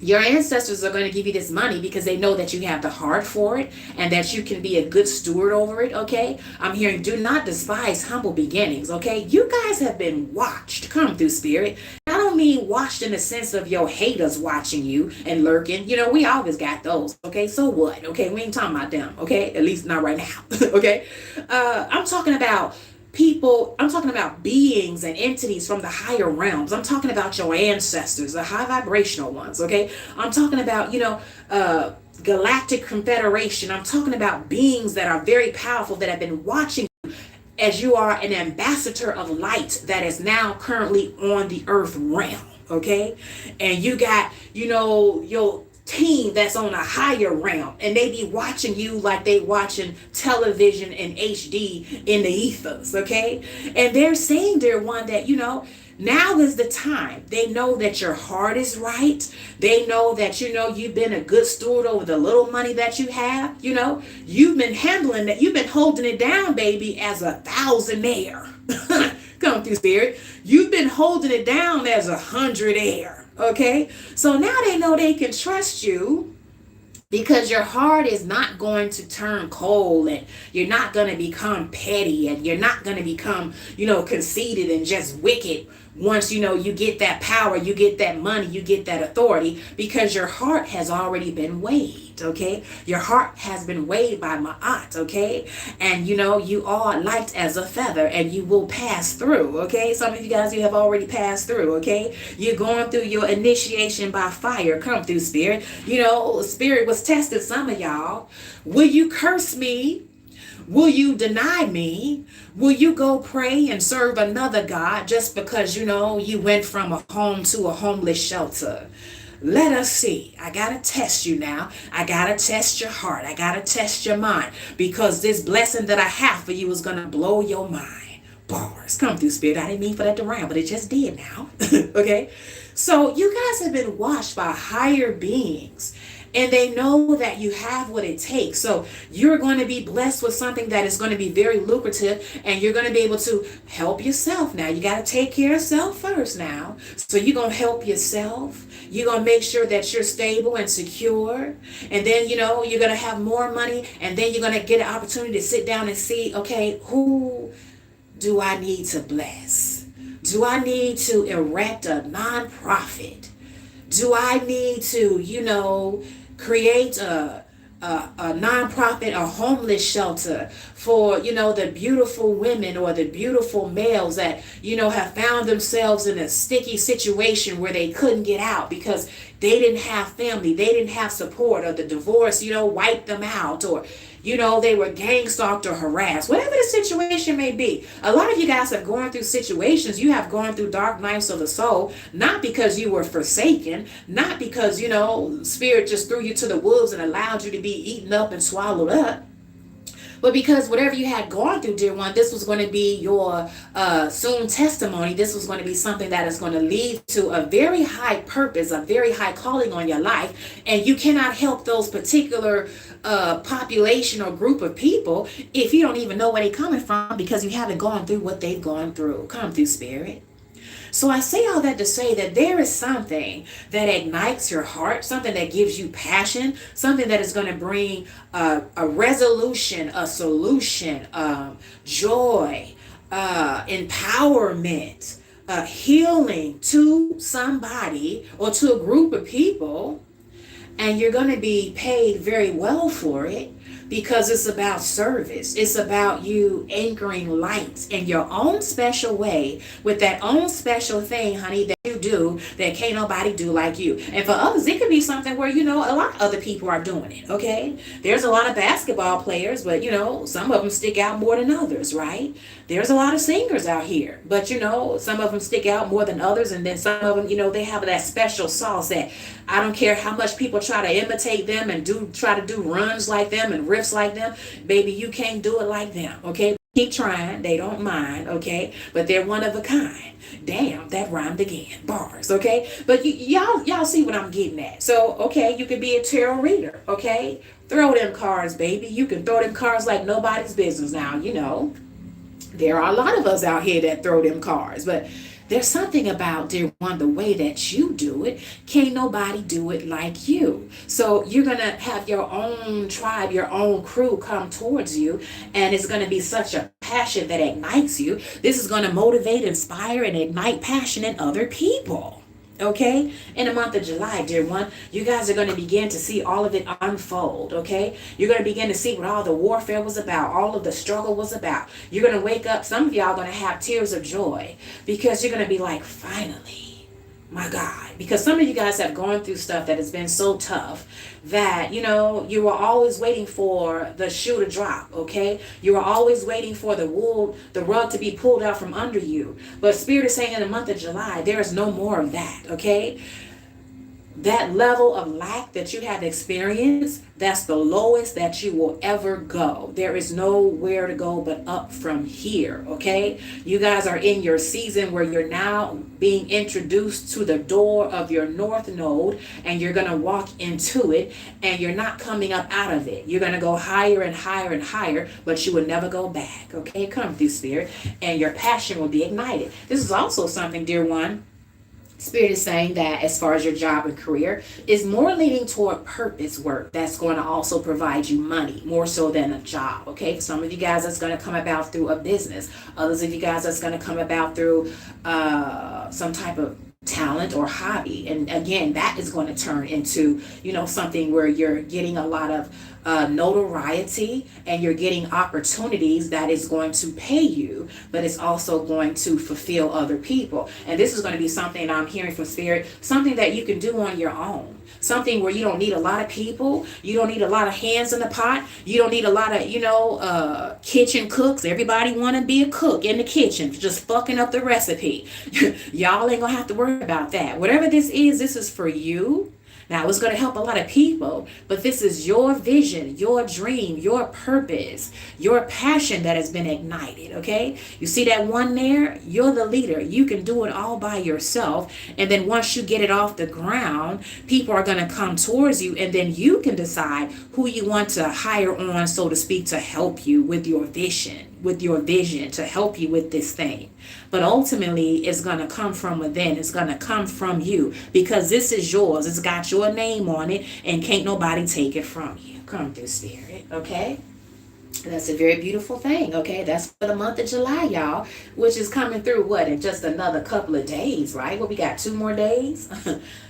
Speaker 1: Your ancestors are going to give you this money because they know that you have the heart for it and that you can be a good steward over it, okay? I'm hearing, do not despise humble beginnings, okay? You guys have been watched. Come through, Spirit. I don't mean watched in the sense of your haters watching you and lurking. We always got those, okay? So what, okay? We ain't talking about them, okay? At least not right now, okay? I'm talking about people. I'm talking about beings and entities from the higher realms. I'm talking about your ancestors, the high vibrational ones, okay? I'm talking about, galactic confederation. I'm talking about beings that are very powerful that have been watching you as you are an ambassador of light that is now currently on the earth realm, okay? And you got, your team that's on a higher realm, and they be watching you like they watching television in HD in the ethers, okay? And they're saying, dear one, that now is the time. They know that your heart is right. They know that you've been a good steward over the little money that you have. You've been handling that. You've been holding it down, baby, as a thousandaire. Come through, Spirit. You've been holding it down as 100aire. Okay, so now they know they can trust you because your heart is not going to turn cold, and you're not going to become petty, and you're not going to become, conceited and just wicked once, you get that power, you get that money, you get that authority, because your heart has already been weighed, okay? Your heart has been weighed by Ma'at, okay? And, you are light as a feather, and you will pass through, okay? Some of you guys, you have already passed through, okay? You're going through your initiation by fire. Come through, Spirit. Spirit was testing some of y'all. Will you curse me? Will you deny me? Will you go pray and serve another God just because, you went from a home to a homeless shelter? Let us see. I got to test you now. I got to test your heart. I got to test your mind, because this blessing that I have for you is going to blow your mind. Bars. Come through, Spirit. I didn't mean for that to rhyme, but it just did now. Okay? So you guys have been washed by higher beings, and they know that you have what it takes. So you're going to be blessed with something that is going to be very lucrative, and you're going to be able to help yourself now. You got to take care of yourself first now. So you're going to help yourself. You're going to make sure that you're stable and secure. And then, you're going to have more money, and then you're going to get an opportunity to sit down and see, okay, who do I need to bless? Do I need to erect a nonprofit? Do I need to, create a nonprofit, a homeless shelter for, the beautiful women or the beautiful males that, have found themselves in a sticky situation where they couldn't get out because they didn't have family, they didn't have support, or the divorce, wiped them out, or they were gang stalked or harassed, whatever the situation may be. A lot of you guys have gone through situations, you have gone through dark nights of the soul, not because you were forsaken, not because, spirit just threw you to the wolves and allowed you to be eaten up and swallowed up. But because whatever you had gone through, dear one, this was going to be your soon testimony. This was going to be something that is going to lead to a very high purpose, a very high calling on your life. And you cannot help those particular population or group of people if you don't even know where they're coming from, because you haven't gone through what they've gone through. Come through, spirit. So I say all that to say that there is something that ignites your heart, something that gives you passion, something that is going to bring a resolution, a solution, joy, empowerment, healing to somebody or to a group of people. And you're going to be paid very well for it, because it's about service. It's about you anchoring light in your own special way with that own special thing, honey, that you do that can't nobody do like you. And for others, it could be something where, a lot of other people are doing it, okay? There's a lot of basketball players, but, some of them stick out more than others, right? There's a lot of singers out here, but, some of them stick out more than others. And then some of them, they have that special sauce that I don't care how much people try to imitate them and try to do runs like them and riffs like them, baby, you can't do it like them, okay? Keep trying, they don't mind, okay? But they're one of a kind. Damn, that rhymed again. Bars, okay? But y'all see what I'm getting at. So, okay, you could be a tarot reader, okay? Throw them cards, baby. You can throw them cards like nobody's business now, There are a lot of us out here that throw them cards, but there's something about, dear one, the way that you do it. Can't nobody do it like you. So you're going to have your own tribe, your own crew come towards you. And it's going to be such a passion that ignites you. This is going to motivate, inspire, and ignite passion in other people. Okay, in the month of July, dear one, you guys are going to begin to see all of it unfold. Okay, you're going to begin to see what all the warfare was about, all of the struggle was about. You're going to wake up, some of y'all are going to have tears of joy, because you're going to be like, finally, my God. Because some of you guys have gone through stuff that has been so tough that, you were always waiting for the shoe to drop, okay? You were always waiting for the rug to be pulled out from under you. But Spirit is saying in the month of July, there is no more of that, okay? That level of lack that you have experienced, that's the lowest that you will ever go. There is nowhere to go but up from here, okay? You guys are in your season where you're now being introduced to the door of your north node, and you're going to walk into it, and you're not coming up out of it. You're going to go higher and higher and higher, but you will never go back, okay? Come through, Spirit, and your passion will be ignited. This is also something, dear one, Spirit is saying that as far as your job and career is more leaning toward purpose work that's going to also provide you money more so than a job. Okay, for some of you guys that's going to come about through a business. Others of you guys that's going to come about through some type of talent or hobby. And again, that is going to turn into, something where you're getting a lot of notoriety, and you're getting opportunities that is going to pay you, but it's also going to fulfill other people. And this is going to be something I'm hearing from Spirit, something that you can do on your own. Something where you don't need a lot of people. You don't need a lot of hands in the pot. You don't need a lot of, kitchen cooks. Everybody want to be a cook in the kitchen, just fucking up the recipe. Y'all ain't going to have to worry about that. Whatever this is for you. Now, it's going to help a lot of people, but this is your vision, your dream, your purpose, your passion that has been ignited, okay? You see that one there? You're the leader. You can do it all by yourself, and then once you get it off the ground, people are going to come towards you, and then you can decide who you want to hire on, so to speak, to help you with your vision, to help you with this thing. But ultimately, it's going to come from within. It's going to come from you, because this is yours. It's got your name on it, and can't nobody take it from you. Come through, Spirit, okay? That's a very beautiful thing, okay? That's for the month of July, y'all, which is coming through, in just another couple of days, right? We got 2 more days.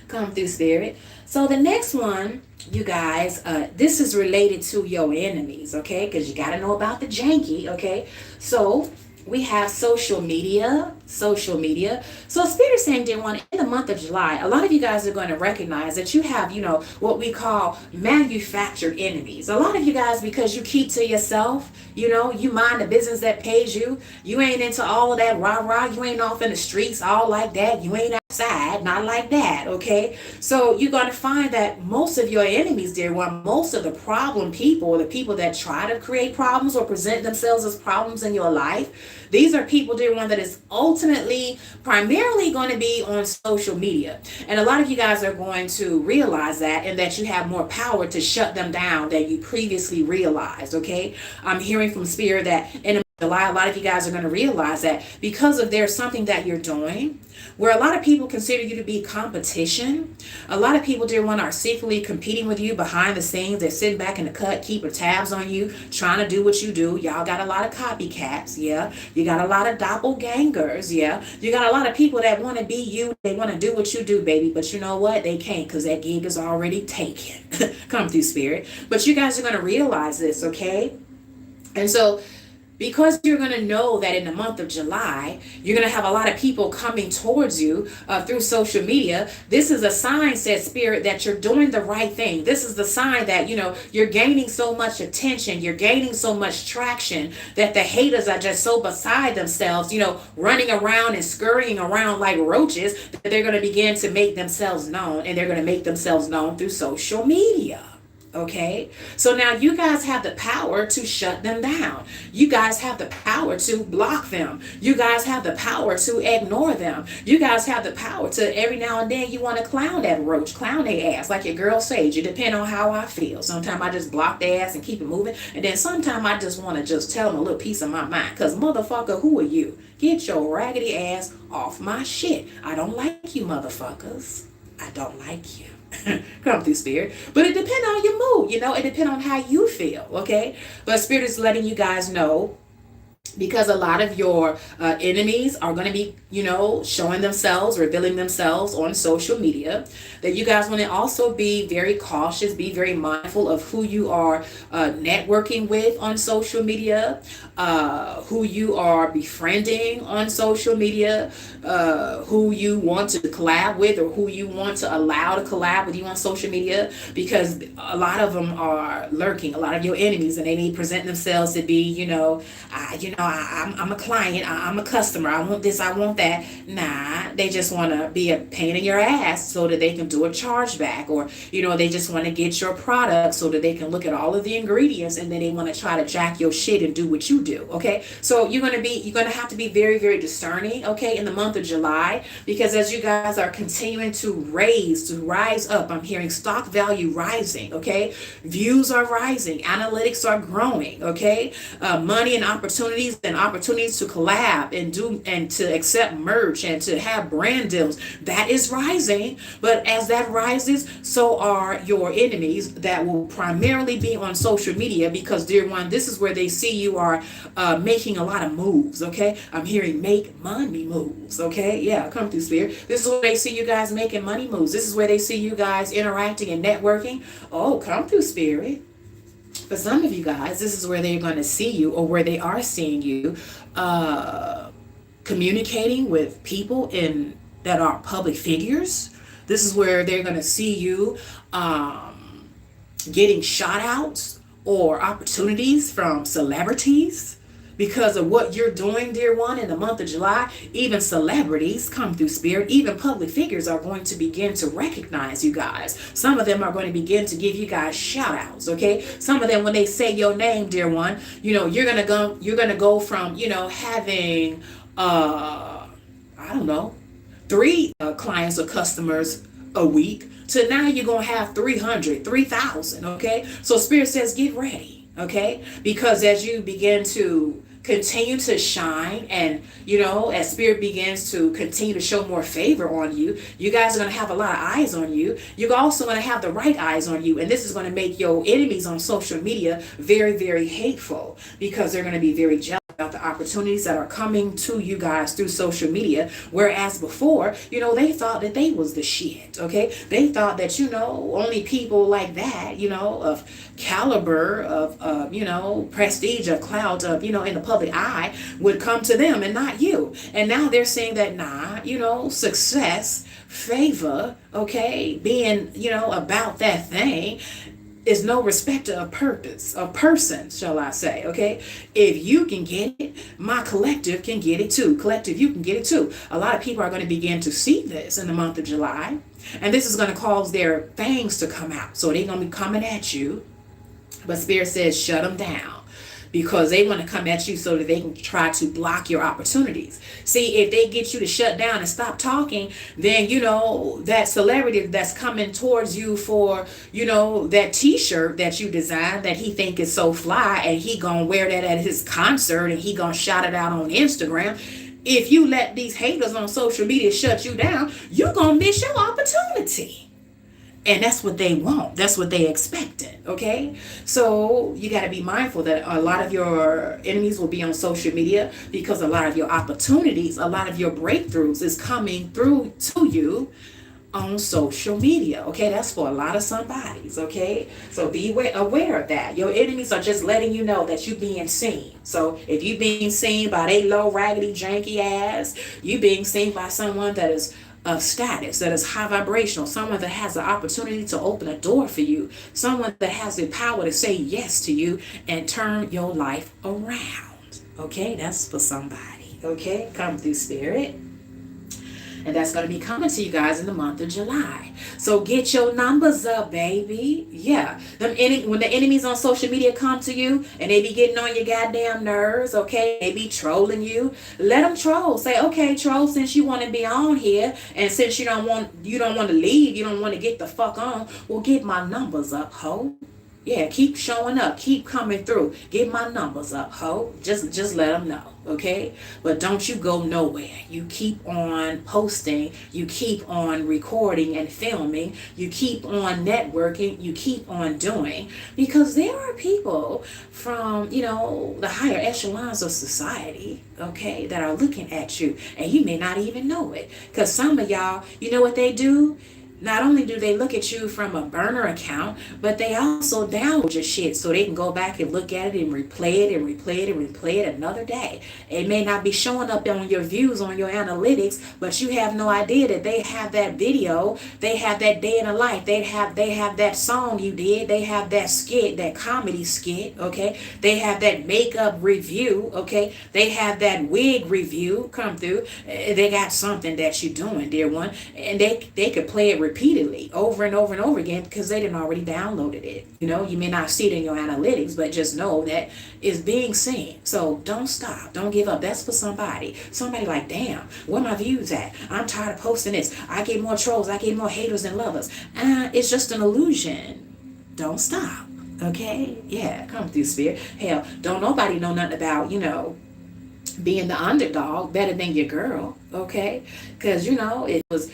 Speaker 1: Come through, Spirit. So the next one, you guys, this is related to your enemies, okay? Because you got to know about the janky, okay? So we have social media. So Spirit is saying, dear one, in the month of July, a lot of you guys are going to recognize that you have, what we call manufactured enemies. A lot of you guys, because you keep to yourself, you mind the business that pays you. You ain't into all of that rah-rah. You ain't off in the streets all like that. You ain't outside, not like that, okay? So you're going to find that most of your enemies, dear one, most of the problem people, or the people that try to create problems or present themselves as problems in your life, these are people, dear one, that is ultimately primarily going to be on social media. And a lot of you guys are going to realize that, and that you have more power to shut them down than you previously realized, okay? I'm hearing from Spirit that in July, a lot of you guys are going to realize that because of there's something that you're doing where a lot of people consider you to be competition. A lot of people, dear one, are secretly competing with you behind the scenes. They're sitting back in the cut, keeping tabs on you, trying to do what you do. Y'all got a lot of copycats, yeah. You got a lot of doppelgangers, yeah. You got a lot of people that want to be you. They want to do what you do, baby. But you know what? They can't, because that gig is already taken. Come through, Spirit. But you guys are going to realize this, okay? And so, because you're going to know that in the month of July, you're going to have a lot of people coming towards you through social media. This is a sign, said Spirit, that you're doing the right thing. This is the sign that, you're gaining so much attention. You're gaining so much traction that the haters are just so beside themselves, running around and scurrying around like roaches, that they're going to begin to make themselves known. And they're going to make themselves known through social media. Okay, so now you guys have the power to shut them down. You guys have the power to block them. You guys have the power to ignore them. You guys have the power to, every now and then, you want to clown that roach, clown their ass, like your girl Sage. It depends on how I feel. Sometimes I just block their ass and keep it moving. And then sometimes I just want to just tell them a little piece of my mind. Because motherfucker, who are you? Get your raggedy ass off my shit. I don't like you, motherfuckers. I don't like you. Come through, Spirit. But it depends on your mood, it depends on how you feel, okay? But Spirit is letting you guys know, because a lot of your enemies are going to be, showing themselves, revealing themselves on social media, that you guys want to also be very cautious, be very mindful of who you are networking with on social media, who you are befriending on social media, who you want to collab with, or who you want to allow to collab with you on social media, because a lot of them are lurking, a lot of your enemies, and they need to present themselves to be, I'm a client, I'm a customer, I want this, I want that. Nah, they just want to be a pain in your ass so that they can do a chargeback, or, they just want to get your product so that they can look at all of the ingredients, and then they want to try to jack your shit and do what you do, okay? So you're going to have to be very, very discerning, okay, in the month of July, because as you guys are continuing to rise up, I'm hearing stock value rising, okay? Views are rising, analytics are growing, okay? Money and opportunities to collab and to accept merch and to have brand deals, that is rising. But as that rises, so are your enemies that will primarily be on social media, because, dear one, this is where they see you are making a lot of moves, okay? I'm hearing make money moves, okay? Yeah, come through, Spirit. This is where they see you guys making money moves. This is where they see you guys interacting and networking. Oh, come through, Spirit. For some of you guys, this is where they're going to see you, or where they are seeing you communicating with people that are public figures. This is where they're going to see you getting shout outs or opportunities from celebrities. Because of what you're doing, dear one, in the month of July, even celebrities, come through, Spirit, even public figures are going to begin to recognize you guys. Some of them are going to begin to give you guys shout outs, okay? Some of them, when they say your name, dear one, you're gonna go from, having I don't know, 3 clients or customers a week to now you're gonna have 300, 3,000, okay? So Spirit says get ready, okay? Because as you begin to continue to shine, and as Spirit begins to continue to show more favor on you, you guys are going to have a lot of eyes on you. You're also going to have the right eyes on you, and this is going to make your enemies on social media very, very hateful, because they're going to be very jealous about the opportunities that are coming to you guys through social media. Whereas before, they thought that they was the shit, okay? They thought that, only people like that, of caliber, of, prestige, of clout, of, in the public eye would come to them and not you. And now they're saying that, nah, success, favor, okay, being, about that thing is no respecter of purpose, of person, shall I say, okay? If you can get it, my collective can get it too. Collective, you can get it too. A lot of people are going to begin to see this in the month of July, and this is going to cause their fangs to come out. So they're going to be coming at you, but Spirit says shut them down, because they want to come at you so that they can try to block your opportunities. See, if they get you to shut down and stop talking, then, that celebrity that's coming towards you for, that t-shirt that you designed that he think is so fly, and he gonna wear that at his concert, and he gonna shout it out on Instagram. If you let these haters on social media shut you down, you're gonna miss your opportunity. And that's what they want. That's what they expected. Okay. So you got to be mindful that a lot of your enemies will be on social media, because a lot of your opportunities, a lot of your breakthroughs is coming through to you on social media. Okay. That's for a lot of somebodies. Okay. So be aware of that. Your enemies are just letting you know that you're being seen. So if you're being seen by they low, raggedy, janky ass, you being seen by someone that is of status, that is high vibrational, someone that has the opportunity to open a door for you, someone that has the power to say yes to you and turn your life around. Okay, that's for somebody. Okay, come through, Spirit. And that's going to be coming to you guys in the month of July. So get your numbers up, baby. Yeah. When the enemies on social media come to you and they be getting on your goddamn nerves, okay, they be trolling you, let them troll. Say, okay, troll, since you want to be on here, and since you don't want to leave, you don't want to get the fuck on, well, get my numbers up, ho. Yeah, keep showing up, keep coming through. Get my numbers up, ho. Just let them know, okay? But don't you go nowhere. You keep on posting, you keep on recording and filming, you keep on networking, you keep on doing, because there are people from, the higher echelons of society, okay, that are looking at you, and you may not even know it. Because some of y'all, you know what they do? Not only do they look at you from a burner account, but they also download your shit so they can go back and look at it and replay it and replay it and replay it another day. It may not be showing up on your views on your analytics, but you have no idea that they have that video, they have that day in the life, they have that song you did, they have that skit, that comedy skit, okay? They have that makeup review, okay? They have that wig review come through. They got something that you're doing, dear one, and they could play it repeatedly over and over and over again because they didn't already downloaded it. You may not see it in your analytics, but just know that it's being seen. So don't stop. Don't give up. That's for somebody. Somebody like, damn, where my views at? I'm tired of posting this. I get more trolls. I get more haters than lovers. It's just an illusion. Don't stop. Okay? Yeah, come through, Spirit. Hell, don't nobody know nothing about, being the underdog better than your girl, okay? Because, it was,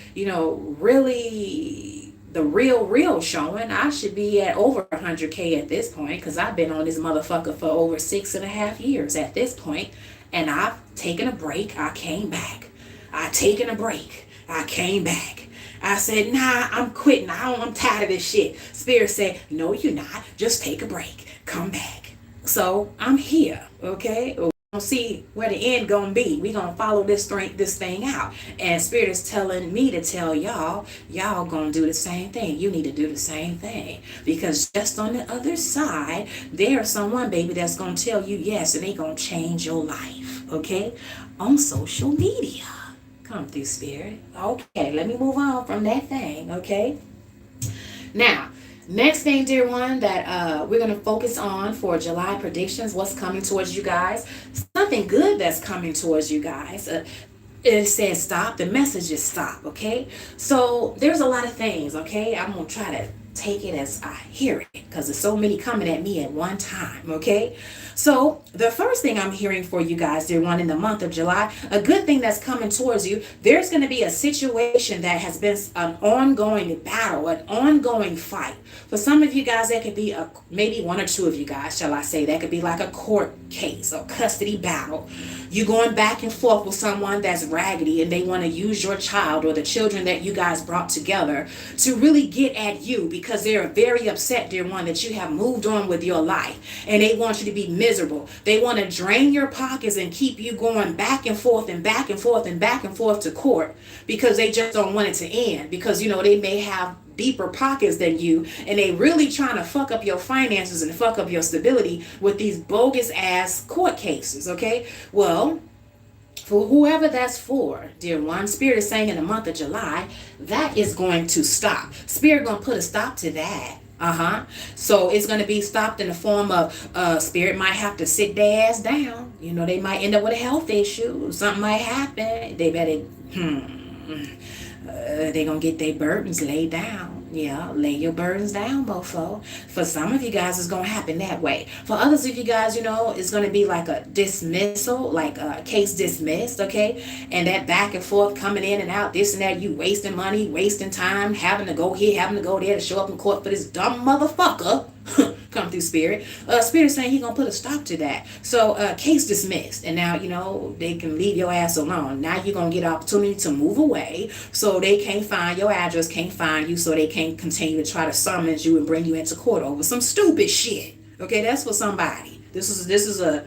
Speaker 1: really the real showing. I should be at over 100K at this point, because I've been on this motherfucker for over 6.5 years at this point, and I've taken a break. I came back. I taken a break. I came back. I said, nah, I'm quitting. I'm tired of this shit. Spirit said, no, you're not. Just take a break. Come back. So I'm here, okay? See where the end gonna be. We gonna follow this thing out, and Spirit is telling me to tell y'all gonna do the same thing. You need to do the same thing, because just on the other side there's someone, baby, that's gonna tell you yes, and they gonna change your life, okay, on social media. Come through, Spirit. Okay, let me move on from that thing. Okay, now next thing, dear one, that we're going to focus on for July predictions, what's coming towards you guys. Something good that's coming towards you guys. It says stop. The message is stop, okay? So there's a lot of things, okay? I'm going to try to take it as I hear it, because there's so many coming at me at one time, okay? So the first thing I'm hearing for you guys, dear one, in the month of July, a good thing that's coming towards you, there's going to be a situation that has been an ongoing battle, an ongoing fight. For some of you guys, that could be maybe one or two of you guys, shall I say, that could be like a court case or custody battle. You going back and forth with someone that's raggedy, and they want to use your child or the children that you guys brought together to really get at you, because they're very upset, dear one, that you have moved on with your life, and they want you to be miserable. They want to drain your pockets and keep you going back and forth and back and forth and back and forth to court, because they just don't want it to end, because they may have deeper pockets than you, and they really trying to fuck up your finances and fuck up your stability with these bogus ass court cases. Okay, well, for whoever that's for, dear one, Spirit is saying in the month of July, that is going to stop. Spirit going to put a stop to that. So it's going to be stopped in the form of Spirit might have to sit their ass down. They might end up with a health issue. Something might happen. They better they're going to get their burdens laid down. Yeah, lay your burdens down, mofo. For some of you guys, it's going to happen that way. For others of you guys, it's going to be like a dismissal, like a case dismissed, okay? And that back and forth, coming in and out, this and that, you wasting money, wasting time, having to go here, having to go there to show up in court for this dumb motherfucker. Come through Spirit. Spirit saying He's going to put a stop to that. So case dismissed. And now, they can leave your ass alone. Now you're going to get an opportunity to move away, so they can't find your address, can't find you, so they can't continue to try to summons you and bring you into court over some stupid shit. Okay, that's for somebody. This is a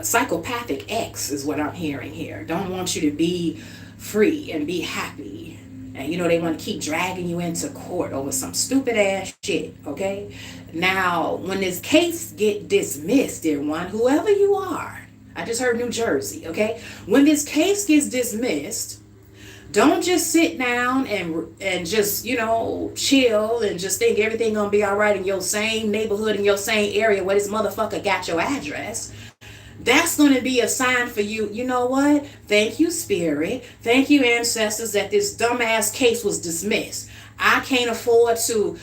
Speaker 1: psychopathic ex is what I'm hearing here. Don't want you to be free and be happy. And they want to keep dragging you into court over some stupid ass shit, okay? Now, when this case get dismissed, dear one, whoever you are, I just heard New Jersey, okay? When this case gets dismissed, don't just sit down and just, chill and just think everything gonna be all right in your same neighborhood, in your same area where this motherfucker got your address. That's going to be a sign for you. You know what? Thank you, Spirit. Thank you, ancestors, that this dumbass case was dismissed. I can't afford to,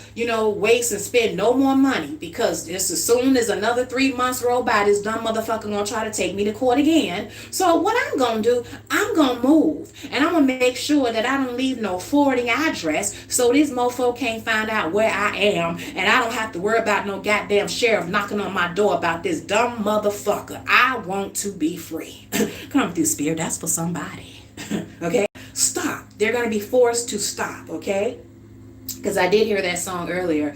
Speaker 1: waste and spend no more money, because just as soon as another 3 months roll by, this dumb motherfucker gonna try to take me to court again. So what I'm gonna do, I'm gonna move, and I'm gonna make sure that I don't leave no forwarding address, so this mofo can't find out where I am, and I don't have to worry about no goddamn sheriff knocking on my door about this dumb motherfucker. I want to be free. Come through, Spirit. That's for somebody. Okay? Stop. They're gonna be forced to stop. Okay? Because I did hear that song earlier.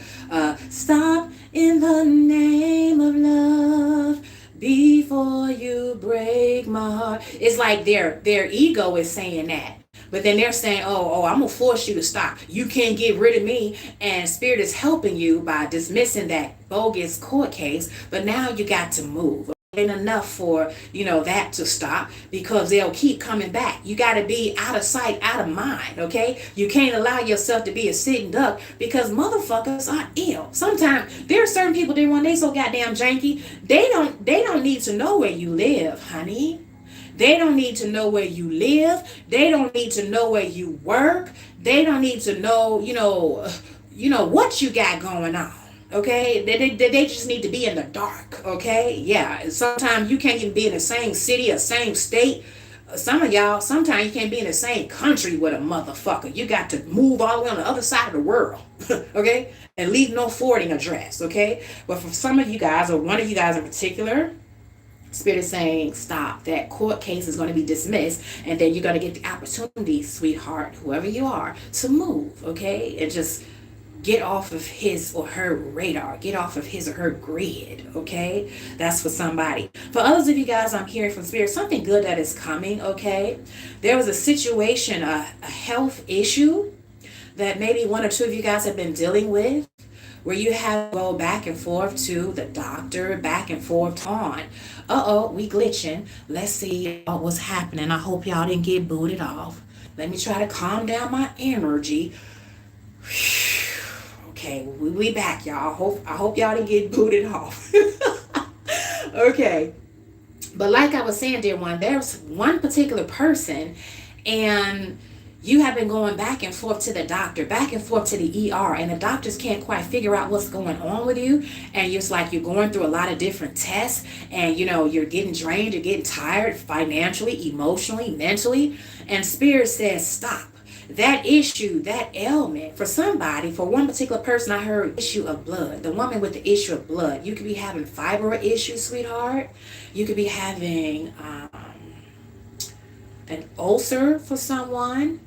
Speaker 1: Stop in the name of love before you break my heart. It's like their ego is saying that. But then they're saying, oh, I'm going to force you to stop. You can't get rid of me. And Spirit is helping you by dismissing that bogus court case. But now you got to move. Ain't enough for that to stop, because they'll keep coming back. You got to be out of sight, out of mind. Okay, you can't allow yourself to be a sitting duck, because motherfuckers are ill. Sometimes there are certain people that when they so goddamn janky, they don't need to know where you live, honey. They don't need to know where you live. They don't need to know where you work. They don't need to know what you got going on. Okay, they just need to be in the dark. Okay, yeah. Sometimes you can't even be in the same city or same state. Some of y'all, sometimes you can't be in the same country with a motherfucker. You got to move all the way on the other side of the world. Okay, and leave no forwarding address. Okay, but for some of you guys, or one of you guys in particular, Spirit is saying stop. That court case is going to be dismissed, and then you're going to get the opportunity, sweetheart, whoever you are, to move. Okay, and just get off of his or her radar. Get off of his or her grid, okay? That's for somebody. For others of you guys, I'm hearing from Spirit, something good that is coming, okay? There was a situation, a health issue that maybe one or two of you guys have been dealing with, where you have to go back and forth to the doctor, back and forth on. We glitching. Let's see what's happening. I hope y'all didn't get booted off. Let me try to calm down my energy. Okay, we back, y'all. I hope y'all didn't get booted off. Okay. But like I was saying, dear one, there's one particular person, and You have been going back and forth to the doctor, back and forth to the ER, and the doctors can't quite figure out what's going on with you. And it's like you're going through a lot of different tests, and you're getting drained, you're getting tired financially, emotionally, mentally. And Spirit says, stop. That issue, that ailment, for somebody, for one particular person, I heard issue of blood. The woman with the issue of blood. You could be having fibroid issues, sweetheart. You could be having an ulcer for someone,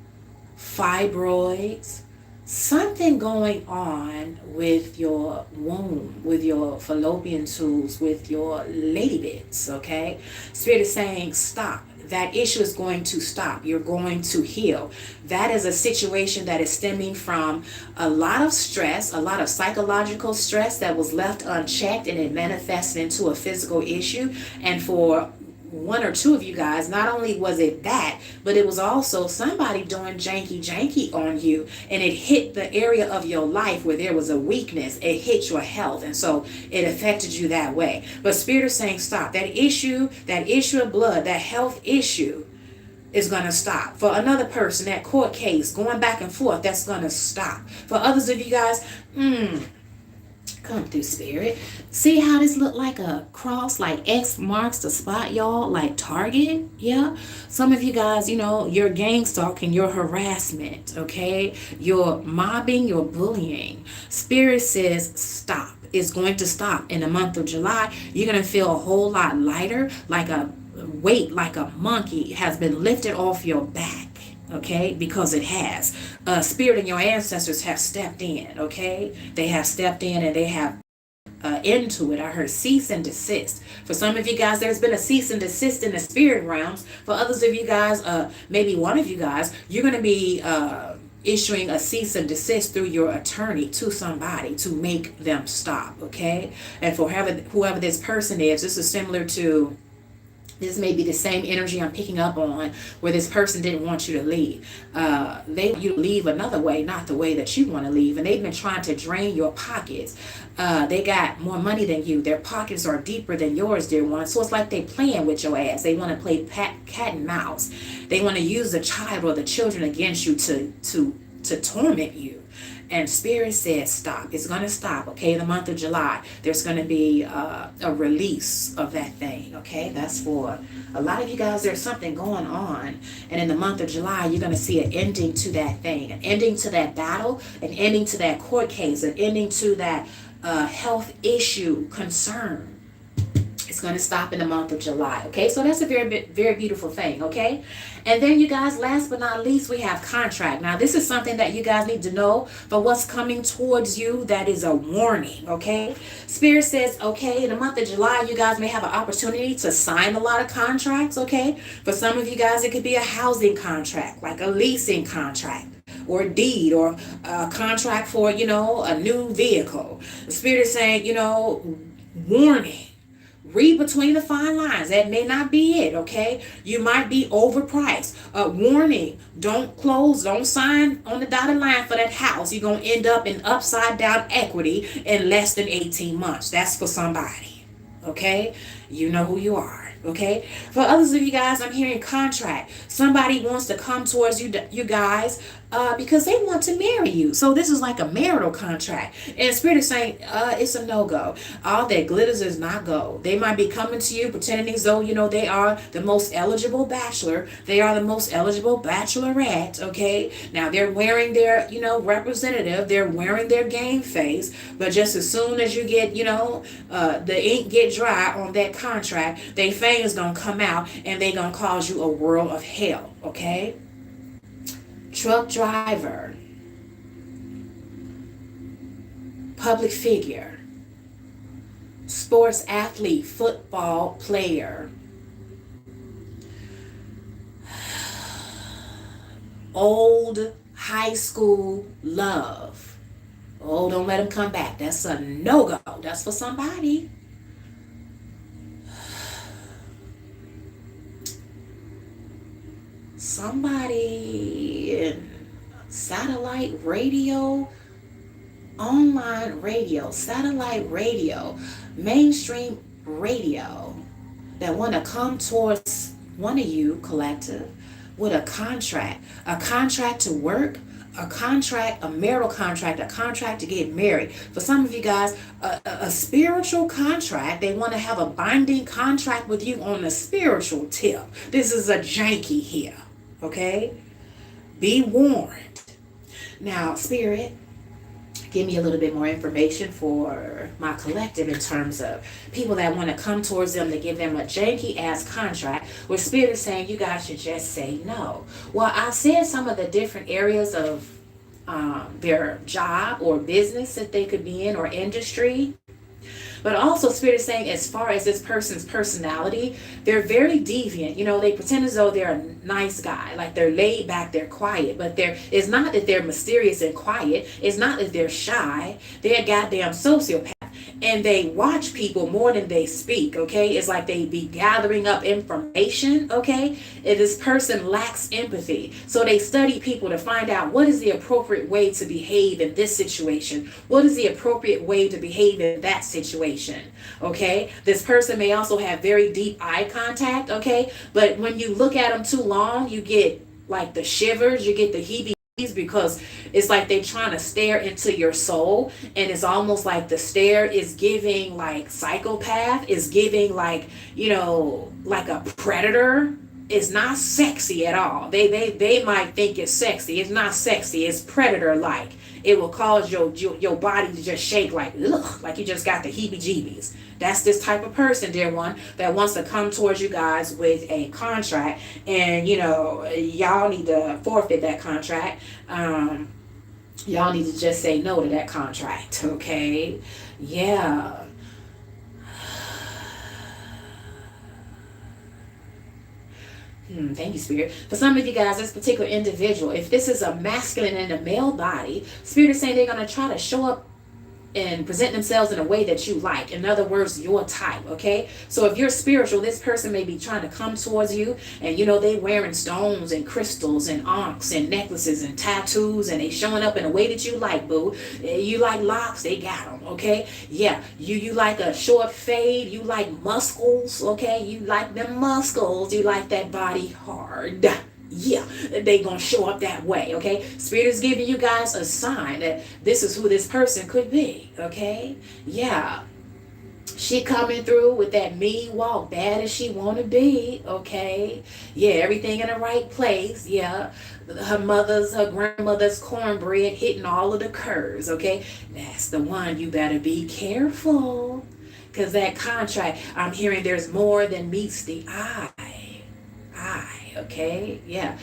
Speaker 1: fibroids, something going on with your womb, with your fallopian tubes, with your lady bits, okay? Spirit is saying, stop. That issue is going to stop. You're going to heal. That is a situation that is stemming from a lot of stress, a lot of psychological stress that was left unchecked, and it manifested into a physical issue. And for one or two of you guys, not only was it that, but it was also somebody doing janky on you, and it hit the area of your life where there was a weakness. It hit your health, and so it affected you that way. But Spirit is saying, stop. That issue of blood, that health issue is going to stop. For another person, that court case going back and forth, that's going to stop. For others of you guys, come through, Spirit. See how this look like a cross, like X marks the spot, y'all, like Target? Yeah. Some of you guys, your gang stalking, your harassment, okay? Your mobbing, your bullying. Spirit says stop. It's going to stop in the month of July. You're going to feel a whole lot lighter, like a weight, like a monkey has been lifted off your back. Okay, because it has. Spirit and your ancestors have stepped in, okay? They have stepped in and they have into it. I heard cease and desist. For some of you guys, there's been a cease and desist in the spirit realms. For others of you guys, maybe one of you guys, you're going to be issuing a cease and desist through your attorney to somebody to make them stop, okay? And for whoever this person is, this is similar to... This may be the same energy I'm picking up on where this person didn't want you to leave. They want you to leave another way, not the way that you want to leave. And they've been trying to drain your pockets. They got more money than you. Their pockets are deeper than yours, dear one. So it's like they playing with your ass. They want to play cat and mouse. They want to use the child or the children against you to torment you. And Spirit says stop. It's going to stop, okay? The month of July, there's going to be a release of that thing, okay? That's for a lot of you guys. There's something going on. And in the month of July, you're going to see an ending to that thing, an ending to that battle, an ending to that court case, an ending to that health issue, concern. It's going to stop in the month of July, okay? So that's a very, very beautiful thing, okay? And then, you guys, last but not least, we have contract. Now, this is something that you guys need to know for what's coming towards you. That is a warning, okay? Spirit says, okay, in the month of July, you guys may have an opportunity to sign a lot of contracts, okay? For some of you guys, it could be a housing contract, like a leasing contract, or a deed, or a contract for, a new vehicle. The Spirit is saying, warning. Read between the fine lines. That may not be it, okay? You might be overpriced. Warning, don't sign on the dotted line for that house. You're going to end up in upside down equity in less than 18 months. That's for somebody, okay? You know who you are, okay? For others of you guys, I'm hearing contract. Somebody wants to come towards you guys because they want to marry you. So this is like a marital contract. And Spirit is saying it's a no-go. All that glitters is not gold. They might be coming to you pretending as though, they are the most eligible bachelor. They are the most eligible bachelorette, okay? Now, they're wearing their, representative. They're wearing their game face. But just as soon as you get, the ink get dry on that contract, they fangs gonna come out and they gonna cause you a world of hell, okay? Truck driver, public figure, sports athlete, football player, old high school love. Oh, don't let him come back. That's a no-go. That's for somebody. Somebody in satellite radio, online radio, satellite radio, mainstream radio that want to come towards one of you, collective, with a contract to work, a marital contract, a contract to get married. For some of you guys, a spiritual contract. They want to have a binding contract with you on a spiritual tip. This is a janky here, okay? Be warned. Now, Spirit, give me a little bit more information for my collective in terms of people that want to come towards them to give them a janky ass contract where Spirit is saying you guys should just say no. Well, I said some of the different areas of their job or business that they could be in or industry. But also Spirit is saying as far as this person's personality, they're very deviant. You know, they pretend as though they're a nice guy, like they're laid back, they're quiet, but it's not that they're mysterious and quiet. It's not that they're shy. They're a goddamn sociopath. And they watch people more than they speak, okay? It's like they be gathering up information, okay? And this person lacks empathy. So they study people to find out what is the appropriate way to behave in this situation. What is the appropriate way to behave in that situation, okay? This person may also have very deep eye contact, okay? But when you look at them too long, you get like the shivers, you get the heebie, because it's like they're trying to stare into your soul, and it's almost like the stare is giving like psychopath, is giving like, you know, like a predator. It's not sexy at all. They might think it's sexy. It's not sexy. It's predator like. It will cause your body to just shake like, ugh, like you just got the heebie-jeebies. That's this type of person, dear one, that wants to come towards you guys with a contract. And, you know, y'all need to forfeit that contract. Y'all need to just say no to that contract, okay? Yeah. Thank you, Spirit. For some of you guys, this particular individual, if this is a masculine and a male body, Spirit is saying they're going to try to show up and present themselves in a way that you like. In other words, your type, okay? So if you're spiritual, this person may be trying to come towards you, and you know, they wearing stones and crystals and ankhs and necklaces and tattoos, and they showing up in a way that you like, boo. You like locks, they got them, okay? Yeah, you like a short fade, you like muscles, okay? You like them muscles, you like that body hard. Yeah, they gonna show up that way, okay? Spirit is giving you guys a sign that this is who this person could be, okay? Yeah, she coming through with that mean walk, bad as she want to be, okay? Yeah, everything in the right place, yeah. Her grandmother's cornbread hitting all of the curves, okay? That's the one. You better be careful, because that contract, I'm hearing there's more than meets the eye. Okay, yeah.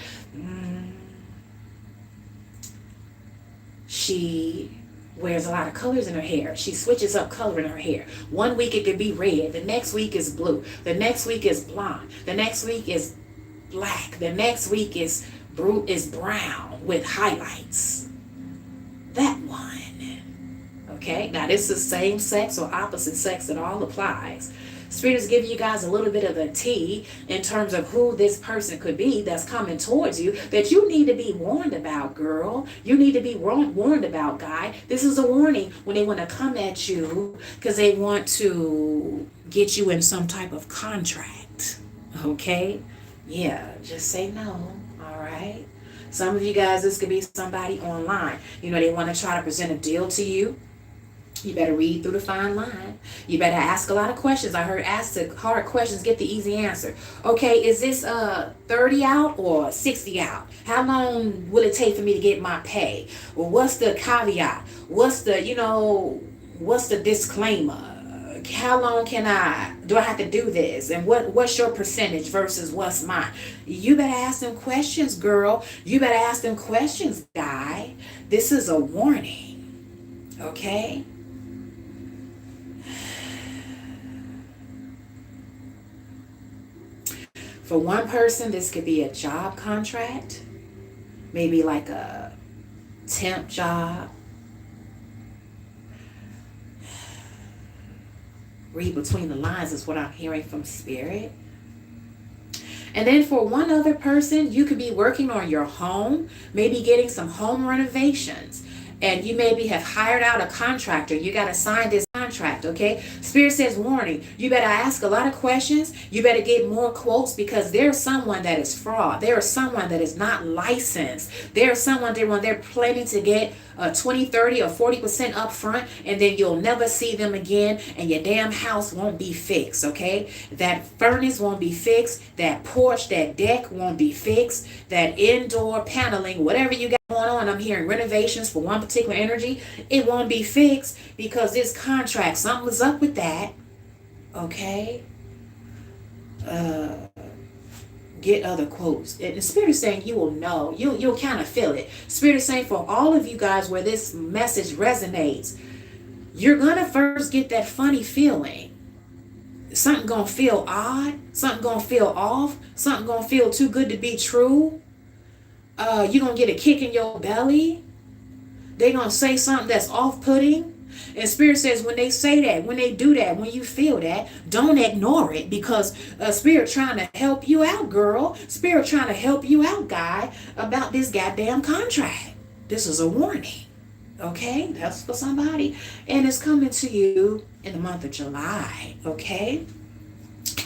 Speaker 1: She wears a lot of colors in her hair. She switches up color in her hair. One week it could be red. The next week is blue. The next week is blonde. The next week is black. The next week is brown with highlights. That one. Okay, now this is same sex or opposite sex. It all applies. Spirit is giving you guys a little bit of the tea in terms of who this person could be that's coming towards you, that you need to be warned about, girl. You need to be warned about, guy. This is a warning when they want to come at you because they want to get you in some type of contract. Okay? Yeah, just say no. All right? Some of you guys, this could be somebody online. You know, they want to try to present a deal to you. You better read through the fine line. You better ask a lot of questions. I heard ask the hard questions, get the easy answer. Okay, is this 30 out or 60 out? How long will it take for me to get my pay? Well, what's the caveat? What's the disclaimer? How long do I have to do this? And what's your percentage versus what's mine? You better ask them questions, girl. You better ask them questions, guy. This is a warning. Okay? For one person, this could be a job contract, maybe like a temp job. Read between the lines is what I'm hearing from Spirit. And then for one other person, you could be working on your home, maybe getting some home renovations. And you maybe have hired out a contractor. You got to sign this contract. contract, okay? Spirit says, warning, you better ask a lot of questions. You better get more quotes, because there's someone that is fraud. There is someone that is not licensed. There's someone that when they're planning to get 20, 30, or 40% up front, and then you'll never see them again, and your damn house won't be fixed, okay? That furnace won't be fixed. That porch, that deck won't be fixed. That indoor paneling, whatever you got going on, I'm hearing renovations for one particular energy, it won't be fixed because this contract, something was up with that, okay? Get other quotes. And the Spirit is saying you will know. You'll kind of feel it. Spirit is saying for all of you guys where this message resonates, you're going to first get that funny feeling. Something going to feel odd. Something going to feel off. Something going to feel too good to be true. You're going to get a kick in your belly. They're going to say something that's off-putting. And Spirit says when they say that, when they do that, when you feel that, don't ignore it, because Spirit trying to help you out, girl. Spirit trying to help you out, guy, about this goddamn contract. This is a warning. Okay? That's for somebody. And it's coming to you in the month of July. Okay?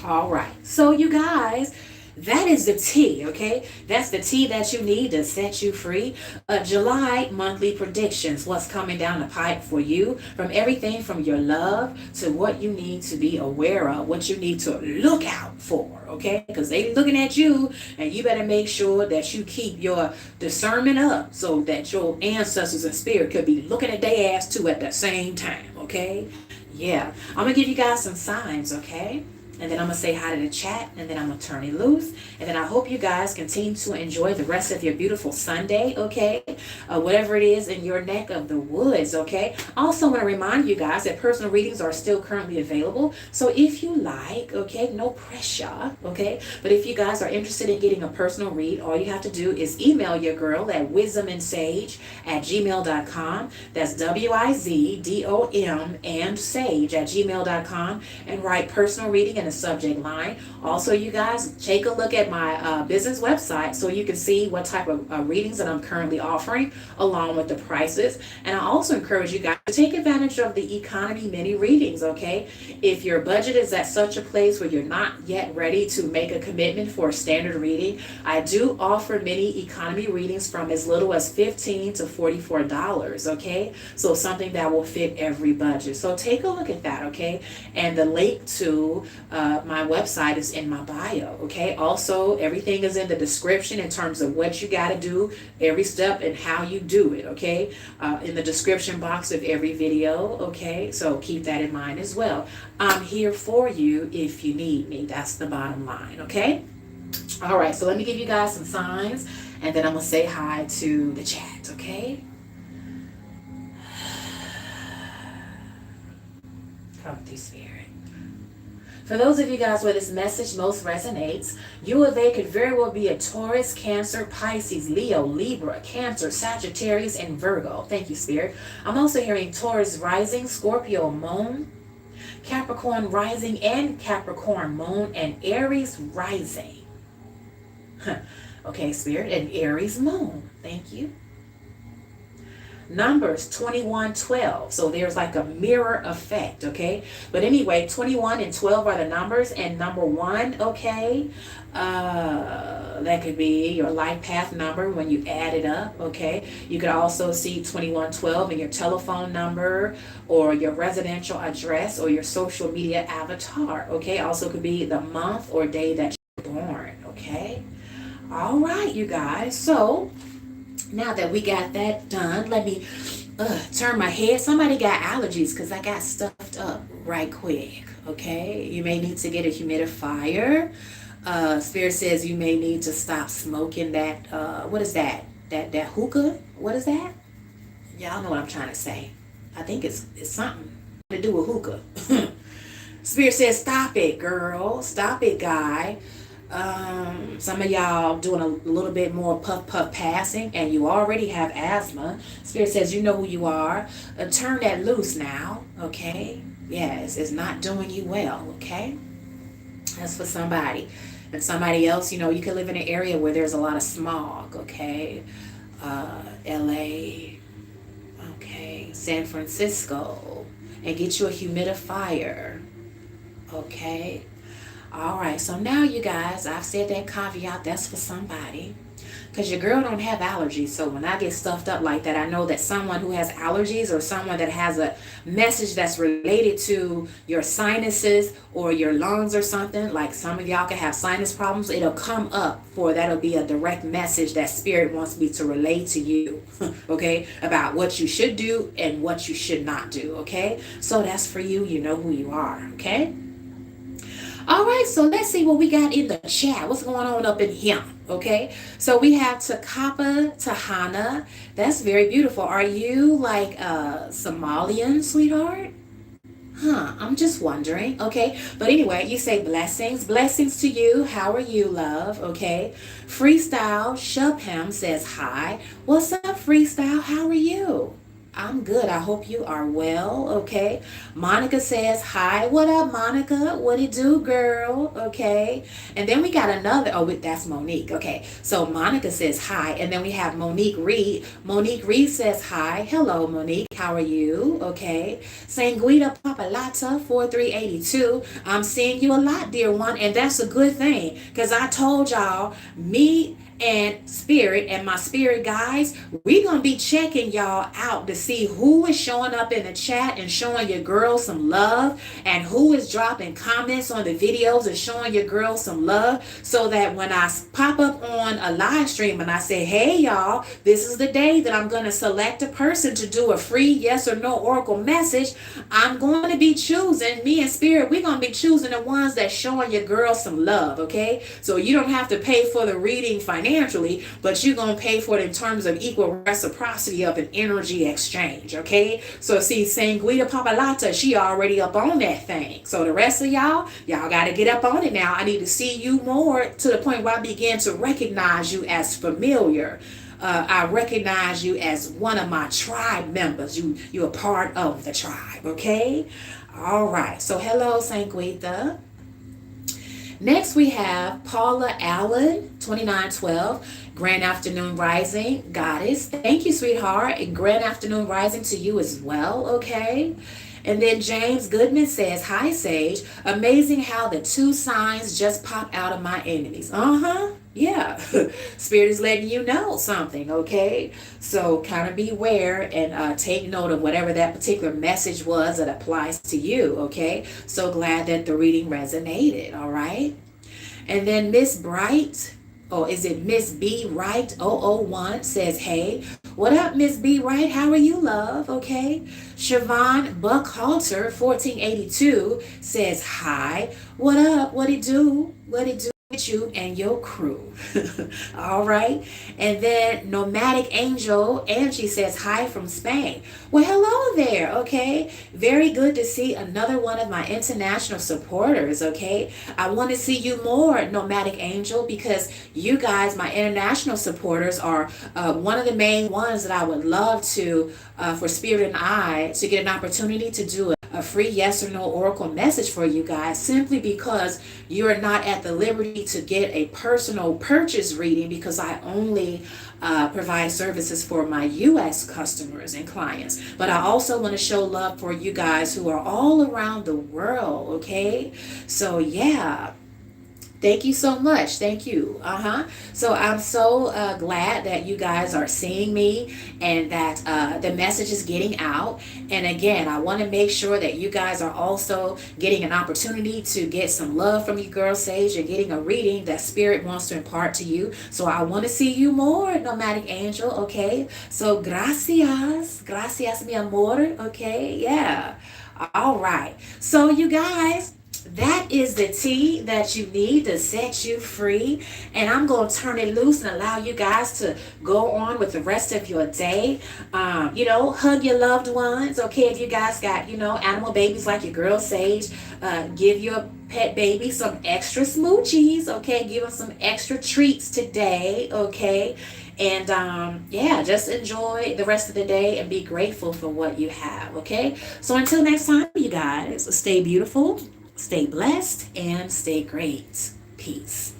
Speaker 1: All right. So you guys, that is the tea, okay? That's the tea that you need to set you free. July monthly predictions, what's coming down the pipe for you, from everything from your love to what you need to be aware of, what you need to look out for, okay? Because they looking at you, and you better make sure that you keep your discernment up so that your ancestors and spirit could be looking at their ass too at the same time, okay? Yeah, I'm going to give you guys some signs, okay? And then I'm going to say hi to the chat, and then I'm going to turn it loose. And then I hope you guys continue to enjoy the rest of your beautiful Sunday, okay? Whatever it is in your neck of the woods, okay? I also want to remind you guys that personal readings are still currently available. So if you like, okay, no pressure, okay? But if you guys are interested in getting a personal read, all you have to do is email your girl at WizdomandSage@gmail.com. That's WIZDOM and sage@gmail.com, and write personal reading in the subject line. Also, you guys, take a look at my business website so you can see what type of readings that I'm currently offering, along with the prices. And I also encourage you guys to take advantage of the economy mini readings, okay? If your budget is at such a place where you're not yet ready to make a commitment for a standard reading, I do offer mini economy readings from as little as $15 to $44, okay? So something that will fit every budget. So take a look at that, okay? And the link to my website is in my bio, okay? Also, everything is in the description in terms of what you got to do, every step and how you do it, okay? In the description box of every video, okay? So keep that in mind as well. I'm here for you if you need me. That's the bottom line, okay? All right, so let me give you guys some signs, and then I'm going to say hi to the chat, okay? Come through, Spirit. For those of you guys where this message most resonates, you or they could very well be a Taurus, Cancer, Pisces, Leo, Libra, Cancer, Sagittarius, and Virgo. Thank you, Spirit. I'm also hearing Taurus rising, Scorpio moon, Capricorn rising and Capricorn moon, and Aries rising. Okay, Spirit, and Aries moon. Thank you. Numbers 2112. So there's like a mirror effect, okay? But anyway, 21 and 12 are the numbers, and number 1, okay? That could be your life path number when you add it up, okay? You could also see 2112 in your telephone number, or your residential address, or your social media avatar, okay? Also could be the month or day that you're born, okay? All right, you guys. So now that we got that done, let me turn my head. Somebody got allergies because I got stuffed up right quick, okay? You may need to get a humidifier. Spirit says you may need to stop smoking that, what is that? That hookah? What is that? Y'all know what I'm trying to say. I think it's something to do with hookah. Spirit says stop it, girl. Stop it, guy. Some of y'all doing a little bit more puff passing, and you already have asthma. Spirit says you know who you are. Turn that loose now, okay? Yes, it's not doing you well, okay? That's for somebody. And somebody else, you know, you can live in an area where there's a lot of smog, okay? LA, okay, San Francisco, and get you a humidifier. Okay. All right. So now, you guys, I've said that caveat. That's for somebody. Because your girl don't have allergies. So when I get stuffed up like that, I know that someone who has allergies or someone that has a message that's related to your sinuses or your lungs or something, like some of y'all can have sinus problems, it'll come up for that'll be a direct message that spirit wants me to relay to you, okay, about what you should do and what you should not do, okay? So that's for you. You know who you are, okay? All right, so let's see what we got in the chat. What's going on up in here? Okay, so we have Takapa Tahana. That's very beautiful. Are you like Somalian, sweetheart? Huh, I'm just wondering. Okay, but anyway, you say blessings. Blessings to you. How are you, love? Okay, Freestyle Shubham says hi. What's up, Freestyle? How are you? I'm good. I hope you are well. Okay. Monica says hi. What up, Monica? What it do, girl? Okay. And then we got another. Oh, that's Monique. Okay. So Monica says hi. And then we have Monique Reed. Monique Reed says hi. Hello, Monique. How are you? Okay. Sanguita Papalata 4382. I'm seeing you a lot, dear one. And that's a good thing. Because I told y'all, me and spirit and my spirit guys, we gonna be checking y'all out to see who is showing up in the chat and showing your girl some love, and who is dropping comments on the videos and showing your girl some love, so that when I pop up on a live stream and I say, hey y'all, this is the day that I'm gonna select a person to do a free yes or no oracle message, I'm going to be choosing, me and spirit, we're gonna be choosing the ones that showing your girl some love. Okay, so you don't have to pay for the reading financially, but you're going to pay for it in terms of equal reciprocity of an energy exchange, okay? So see, Sanguita Papalata, she already up on that thing. So the rest of y'all got to get up on it now. I need to see you more to the point where I begin to recognize you as familiar. I recognize you as one of my tribe members. You're a part of the tribe, okay? All right. So hello, Sanguita. Next, we have Paula Allen, 2912, Grand Afternoon Rising, Goddess. Thank you, sweetheart. And Grand Afternoon Rising to you as well, okay? And then James Goodman says, hi, Sage. Amazing how the two signs just pop out of my enemies. Yeah. Spirit is letting you know something, okay? So kind of beware and take note of whatever that particular message was that applies to you, okay? So glad that the reading resonated, all right? And then Miss Bright, is it Miss B Wright 001 says, hey, what up, Miss B Wright? How are you, love? Okay. Siobhan Buckhalter 1482 says, hi. What up? What it do? What it do with you and your crew? All right. And then Nomadic Angel Angie says, hi from Spain. Well, hello there. Okay. Very good to see another one of my international supporters. Okay. I want to see you more, Nomadic Angel, because you guys, my international supporters, are one of the main ones that I would love to, for Spirit and I, to get an opportunity to do a free yes or no oracle message for you guys, simply because you're not at the liberty to get a personal purchase reading, because I only provide services for my U.S. customers and clients. But I also want to show love for you guys who are all around the world, okay? So yeah. Thank you so much. Thank you. So I'm so glad that you guys are seeing me and that the message is getting out. And again, I want to make sure that you guys are also getting an opportunity to get some love from you, girl Sage. You're getting a reading that Spirit wants to impart to you. So I want to see you more, Nomadic Angel. Okay. So gracias. Gracias, mi amor. Okay. Yeah. All right. So you guys, that is the tea that you need to set you free. And I'm going to turn it loose and allow you guys to go on with the rest of your day. Hug your loved ones. Okay, if you guys got, animal babies like your girl Sage, give your pet baby some extra smoochies. Okay, give them some extra treats today. Okay. And just enjoy the rest of the day and be grateful for what you have. Okay. So until next time, you guys, stay beautiful, stay blessed, and stay great. Peace.